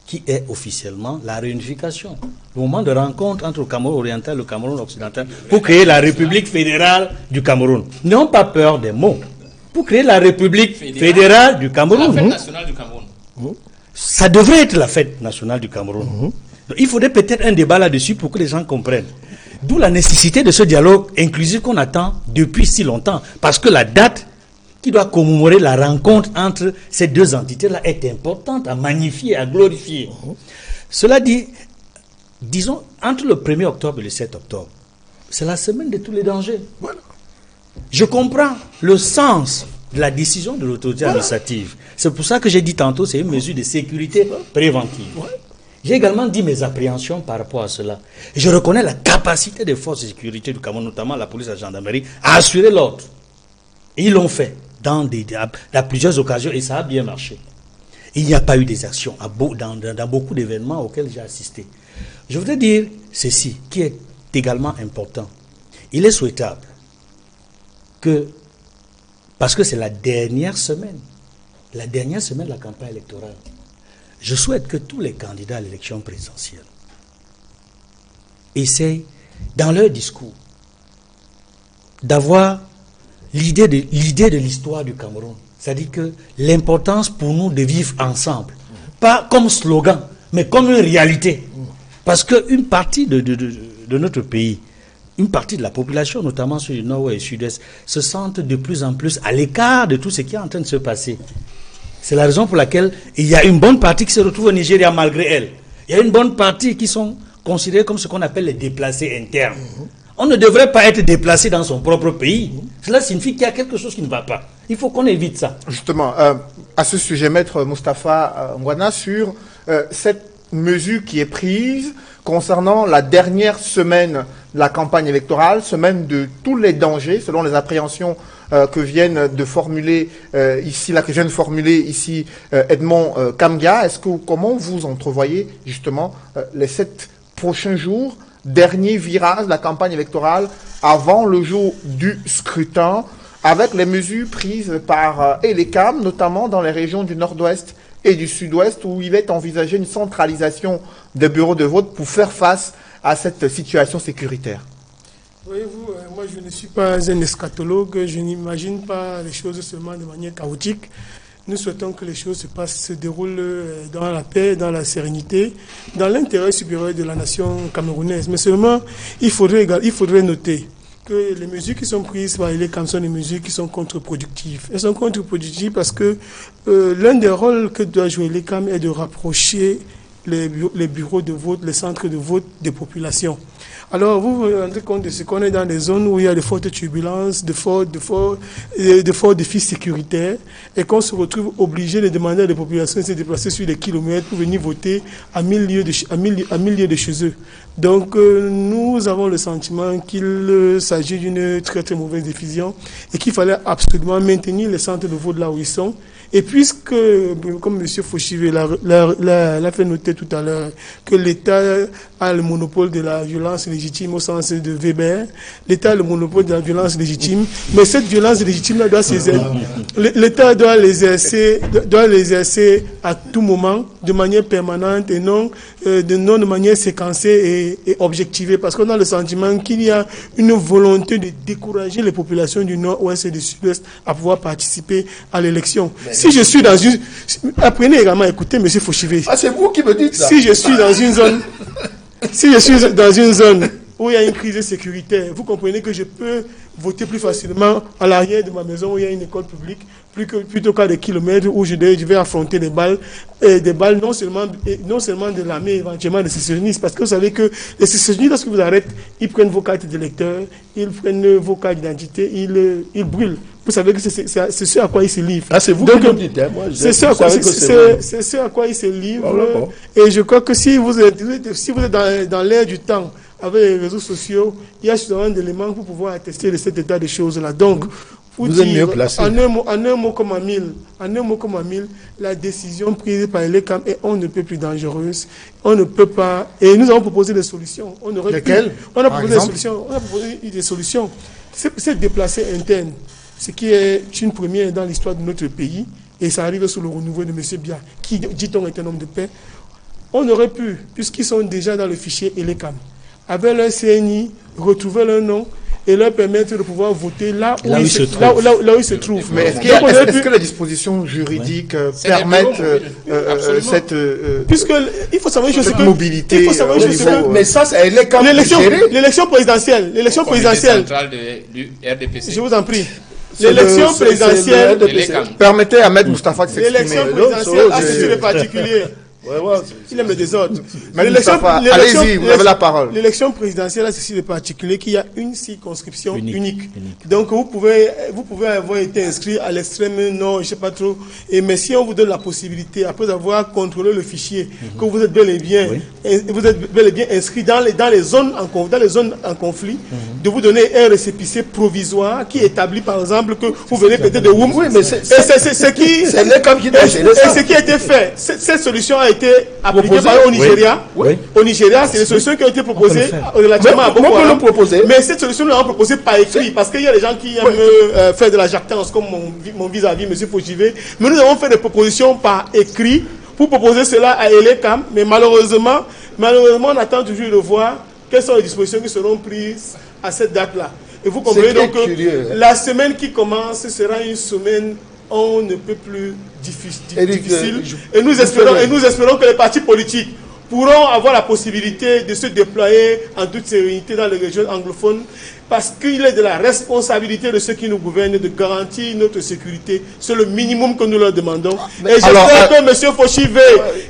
qui est officiellement la réunification. Le moment de rencontre entre le Cameroun oriental et le Cameroun occidental pour créer la République fédérale du Cameroun. N'ayons pas peur des mots. Pour créer la République fédérale du Cameroun. La fête nationale du Cameroun. Ça devrait être la fête nationale du Cameroun. Donc, il faudrait peut-être un débat là-dessus pour que les gens comprennent. D'où la nécessité de ce dialogue inclusif qu'on attend depuis si longtemps. Parce que la date qui doit commémorer la rencontre entre ces deux entités-là est importante à magnifier, à glorifier. Cela dit, disons, entre le 1er octobre et le 7 octobre, c'est la semaine de tous les dangers. Voilà. Je comprends le sens de la décision de l'autorité administrative. C'est pour ça que j'ai dit tantôt, c'est une mesure de sécurité préventive. J'ai également dit mes appréhensions par rapport à cela. Et je reconnais la capacité des forces de sécurité du Cameroun, notamment la police et la gendarmerie, à assurer l'ordre. Et ils l'ont fait dans plusieurs occasions et ça a bien marché. Il n'y a pas eu des actions dans beaucoup d'événements auxquels j'ai assisté. Je voudrais dire ceci, qui est également important. Il est souhaitable que, parce que c'est la dernière semaine de la campagne électorale, je souhaite que tous les candidats à l'élection présidentielle essayent, dans leur discours, d'avoir l'idée de l'histoire du Cameroun. C'est-à-dire que l'importance pour nous de vivre ensemble, pas comme slogan, mais comme une réalité. Parce qu'une partie de notre pays, une partie de la population, notamment sur le nord et le sud-est, se sentent de plus en plus à l'écart de tout ce qui est en train de se passer. C'est la raison pour laquelle il y a une bonne partie qui se retrouve au Nigeria malgré elle. Il y a une bonne partie qui sont considérés comme ce qu'on appelle les déplacés internes. On ne devrait pas être déplacé dans son propre pays. Cela signifie qu'il y a quelque chose qui ne va pas. Il faut qu'on évite ça. Justement, à ce sujet, Maître Moustapha Ngwana, sur cette mesure qui est prise concernant la dernière semaine de la campagne électorale, semaine de tous les dangers, selon les appréhensions que vient de formuler ici Edmond Kamga. Comment vous entrevoyez justement les 7 prochains jours, dernier virage de la campagne électorale avant le jour du scrutin, avec les mesures prises par Elecam, notamment dans les régions du nord-ouest et du sud-ouest, où il est envisagé une centralisation des bureaux de vote pour faire face à cette situation sécuritaire? Voyez-vous, moi je ne suis pas un eschatologue, je n'imagine pas les choses seulement de manière chaotique. Nous souhaitons que les choses se déroulent dans la paix, dans la sérénité, dans l'intérêt supérieur de la nation camerounaise. Mais seulement, il faudrait noter que les mesures qui sont prises par Elecam sont des mesures qui sont contre-productives. Elles sont contre-productives parce que l'un des rôles que doit jouer Elecam est de rapprocher les bureaux de vote, les centres de vote des populations. Alors, vous vous rendez compte de ce qu'on est dans des zones où il y a de fortes turbulences, de forts défis sécuritaires, et qu'on se retrouve obligé de demander à des populations de se déplacer sur des kilomètres pour venir voter à 1000 lieues de chez eux. Donc, nous avons le sentiment qu'il s'agit d'une très très mauvaise décision et qu'il fallait absolument maintenir les centres de vote là où ils sont. Et puisque, comme M. Fauchivé l'a fait noter tout à l'heure, que l'État a le monopole de la violence légitime au sens de Weber, l'État a le monopole de la violence légitime, mais cette violence légitime doit l'État doit l'exercer à tout moment, de manière permanente et non de manière séquencée et objectivée, parce qu'on a le sentiment qu'il y a une volonté de décourager les populations du nord-ouest et du sud-ouest à pouvoir participer à l'élection. Si je suis dans une... Apprenez également à écouter M. Fauchivé. Ah, c'est vous qui me dites ça. Si je suis dans une zone où il y a une crise sécuritaire, vous comprenez que je peux voter plus facilement à l'arrière de ma maison où il y a une école publique, plutôt qu'à des kilomètres où je vais affronter des balles non seulement de l'armée, éventuellement des sécessionnistes, parce que vous savez que les sécessionnistes, lorsque vous arrêtent, ils prennent vos cartes d'électeurs, ils prennent vos cartes d'identité, ils brûlent. Vous savez que c'est ce à quoi ils se livrent. Ah, c'est vous qui me dites, hein. Moi, c'est ce à quoi ils se livrent. Voilà, et je crois que si vous êtes dans l'ère du temps, avec les réseaux sociaux, il y a suffisamment d'éléments pour pouvoir attester de cet état de choses-là. Donc, vous êtes mieux placé. En un mot comme en mille, la décision prise par Elecam est on ne peut plus dangereuse. On ne peut pas. Et nous avons proposé des solutions. Lesquelles? On a proposé des solutions. C'est déplacé interne, ce qui est une première dans l'histoire de notre pays, et ça arrive sous le renouveau de M. Bia, qui, dit-on, est un homme de paix. On aurait pu, puisqu'ils sont déjà dans le fichier Elecam, avec leur CNI, retrouver leur nom et leur permettre de pouvoir voter là où ils se trouvent. Mais est-ce que les dispositions juridiques permettent puisque il faut savoir cette mobilité mais ça, c'est l'élection présidentielle. Du RDPC. Je vous en prie. L'élection présidentielle permettez à Maître Moustapha de s'exprimer. L'élection présidentielle a ceci de particulier. Il aime le désordre. Allez-y, vous avez la parole. L'élection présidentielle a ceci de particulier qu'il y a une circonscription unique. Donc vous pouvez avoir été inscrit à l'extrême nord, je ne sais pas trop, mais si on vous donne la possibilité, après avoir contrôlé le fichier, que vous êtes bel et bien inscrit dans les zones en conflit, de vous donner un récépissé provisoire qui établit par exemple que vous venez peut-être de Woum. Oui, mais c'est ce qui a été fait. Cette solution a été appliquée au Nigeria. Oui. Au Nigeria, c'est une solution qui a été proposée relativement à Boko Haram. Mais cette solution, nous l'avons proposée par écrit, parce qu'il y a des gens qui aiment faire de la jactance, comme mon vis-à-vis, M. Fauchivé. Mais nous avons fait des propositions par écrit pour proposer cela à Elecam. Mais malheureusement, on attend toujours de voir quelles sont les dispositions qui seront prises à cette date-là. Et vous comprenez donc que la semaine qui commence sera une semaine on ne peut plus difficile. Et nous espérons que les partis politiques pourront avoir la possibilité de se déployer en toute sérénité dans les régions anglophones, parce qu'il est de la responsabilité de ceux qui nous gouvernent de garantir notre sécurité. C'est le minimum que nous leur demandons. Et j'espère que M. Fauchivé,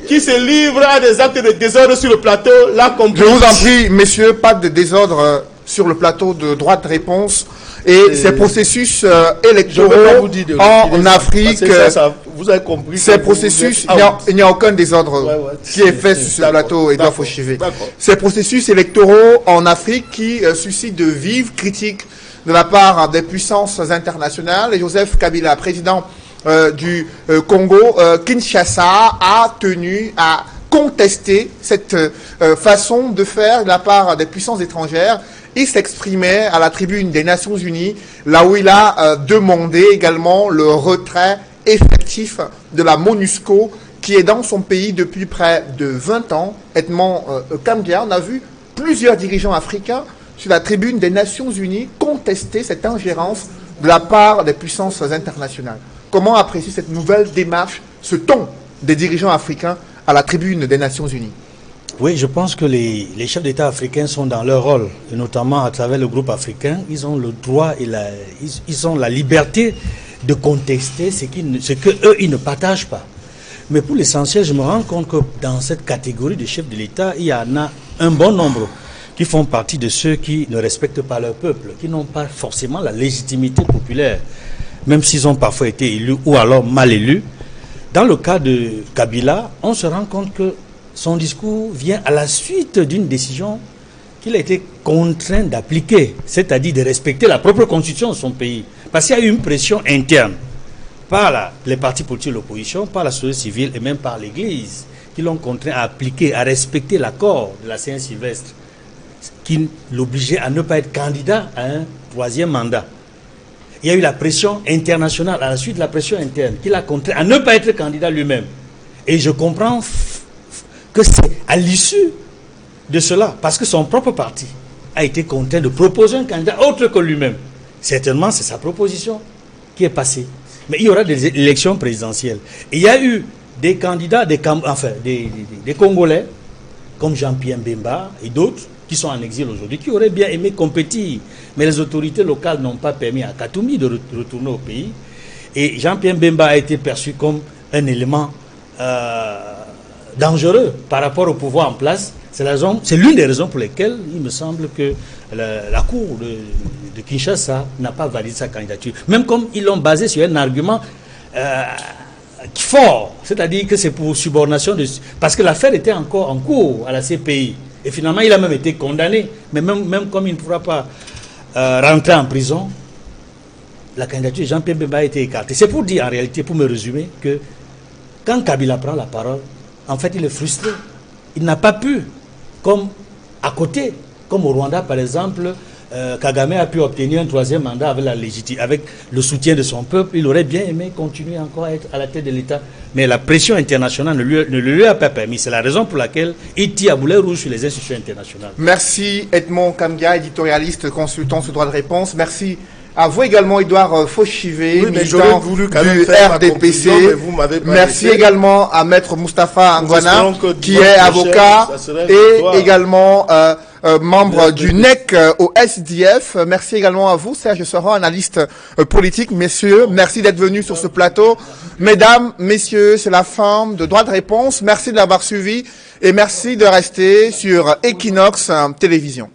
qui se livre à des actes de désordre sur le plateau, l'a compris. Je vous en prie, messieurs, pas de désordre sur le plateau de droite réponse. Et ces processus électoraux en Afrique, vous avez compris. ces processus, il n'y a aucun désordre qui est fait sur ce plateau, Edouard Fauchivé. Ces processus électoraux en Afrique qui suscitent de vives critiques de la part des puissances internationales. Et Joseph Kabila, président du Congo, Kinshasa, a tenu à contester cette façon de faire de la part des puissances étrangères. Il s'exprimait à la tribune des Nations Unies, là où il a demandé également le retrait effectif de la MONUSCO, qui est dans son pays depuis près de 20 ans. Edmond Kambia, on a vu plusieurs dirigeants africains sur la tribune des Nations Unies contester cette ingérence de la part des puissances internationales. Comment apprécier cette nouvelle démarche, ce ton des dirigeants africains à la tribune des Nations Unies? Oui, je pense que les chefs d'État africains sont dans leur rôle, et notamment à travers le groupe africain. Ils ont le droit et ils ont la liberté de contester ce qu'eux, ils ne partagent pas. Mais pour l'essentiel, je me rends compte que dans cette catégorie de chefs de l'État, il y en a un bon nombre qui font partie de ceux qui ne respectent pas leur peuple, qui n'ont pas forcément la légitimité populaire, même s'ils ont parfois été élus ou alors mal élus. Dans le cas de Kabila, on se rend compte que son discours vient à la suite d'une décision qu'il a été contraint d'appliquer, c'est-à-dire de respecter la propre constitution de son pays. Parce qu'il y a eu une pression interne par les partis politiques de l'opposition, par la société civile et même par l'Église, qui l'ont contraint à appliquer, à respecter l'accord de la Saint-Sylvestre, qui l'obligeait à ne pas être candidat à un troisième mandat. Il y a eu la pression internationale, à la suite de la pression interne, qui l'a contraint à ne pas être candidat lui-même. Et je comprends que c'est à l'issue de cela, parce que son propre parti a été contraint de proposer un candidat autre que lui-même. Certainement, c'est sa proposition qui est passée. Mais il y aura des élections présidentielles. Et il y a eu des candidats, des Congolais, comme Jean-Pierre Bemba et d'autres, qui sont en exil aujourd'hui, qui auraient bien aimé compétir. Mais les autorités locales n'ont pas permis à Katoumi de retourner au pays. Et Jean-Pierre Bemba a été perçu comme un élément dangereux par rapport au pouvoir en place. C'est l'une des raisons pour lesquelles il me semble que la Cour de Kinshasa n'a pas validé sa candidature. Même comme ils l'ont basé sur un argument fort, c'est-à-dire que c'est pour subordination, parce que l'affaire était encore en cours à la CPI. Et finalement, il a même été condamné. Mais même comme il ne pourra pas rentrer en prison, la candidature de Jean-Pierre Bemba a été écartée. C'est pour dire, en réalité, pour me résumer, que quand Kabila prend la parole, en fait, il est frustré. Il n'a pas pu, comme à côté, comme au Rwanda, par exemple, Kagame a pu obtenir un troisième mandat avec le soutien de son peuple. Il aurait bien aimé continuer encore à être à la tête de l'État. Mais la pression internationale ne lui a pas permis. C'est la raison pour laquelle il tire à boulet rouge sur les institutions internationales. Merci Edmond Kambia, éditorialiste, consultant sur droit de réponse. Merci à vous également, Edouard Fauchivé, militant du RDPC. Merci également à Maître Moustapha Angwana, qui est avocat et également membre du NEC au SDF. Merci également à vous, Serge Soran, analyste politique. Messieurs, merci d'être venus sur ce plateau. Mesdames, messieurs, c'est la fin de droit de réponse. Merci de l'avoir suivi et merci de rester sur Equinox Télévision.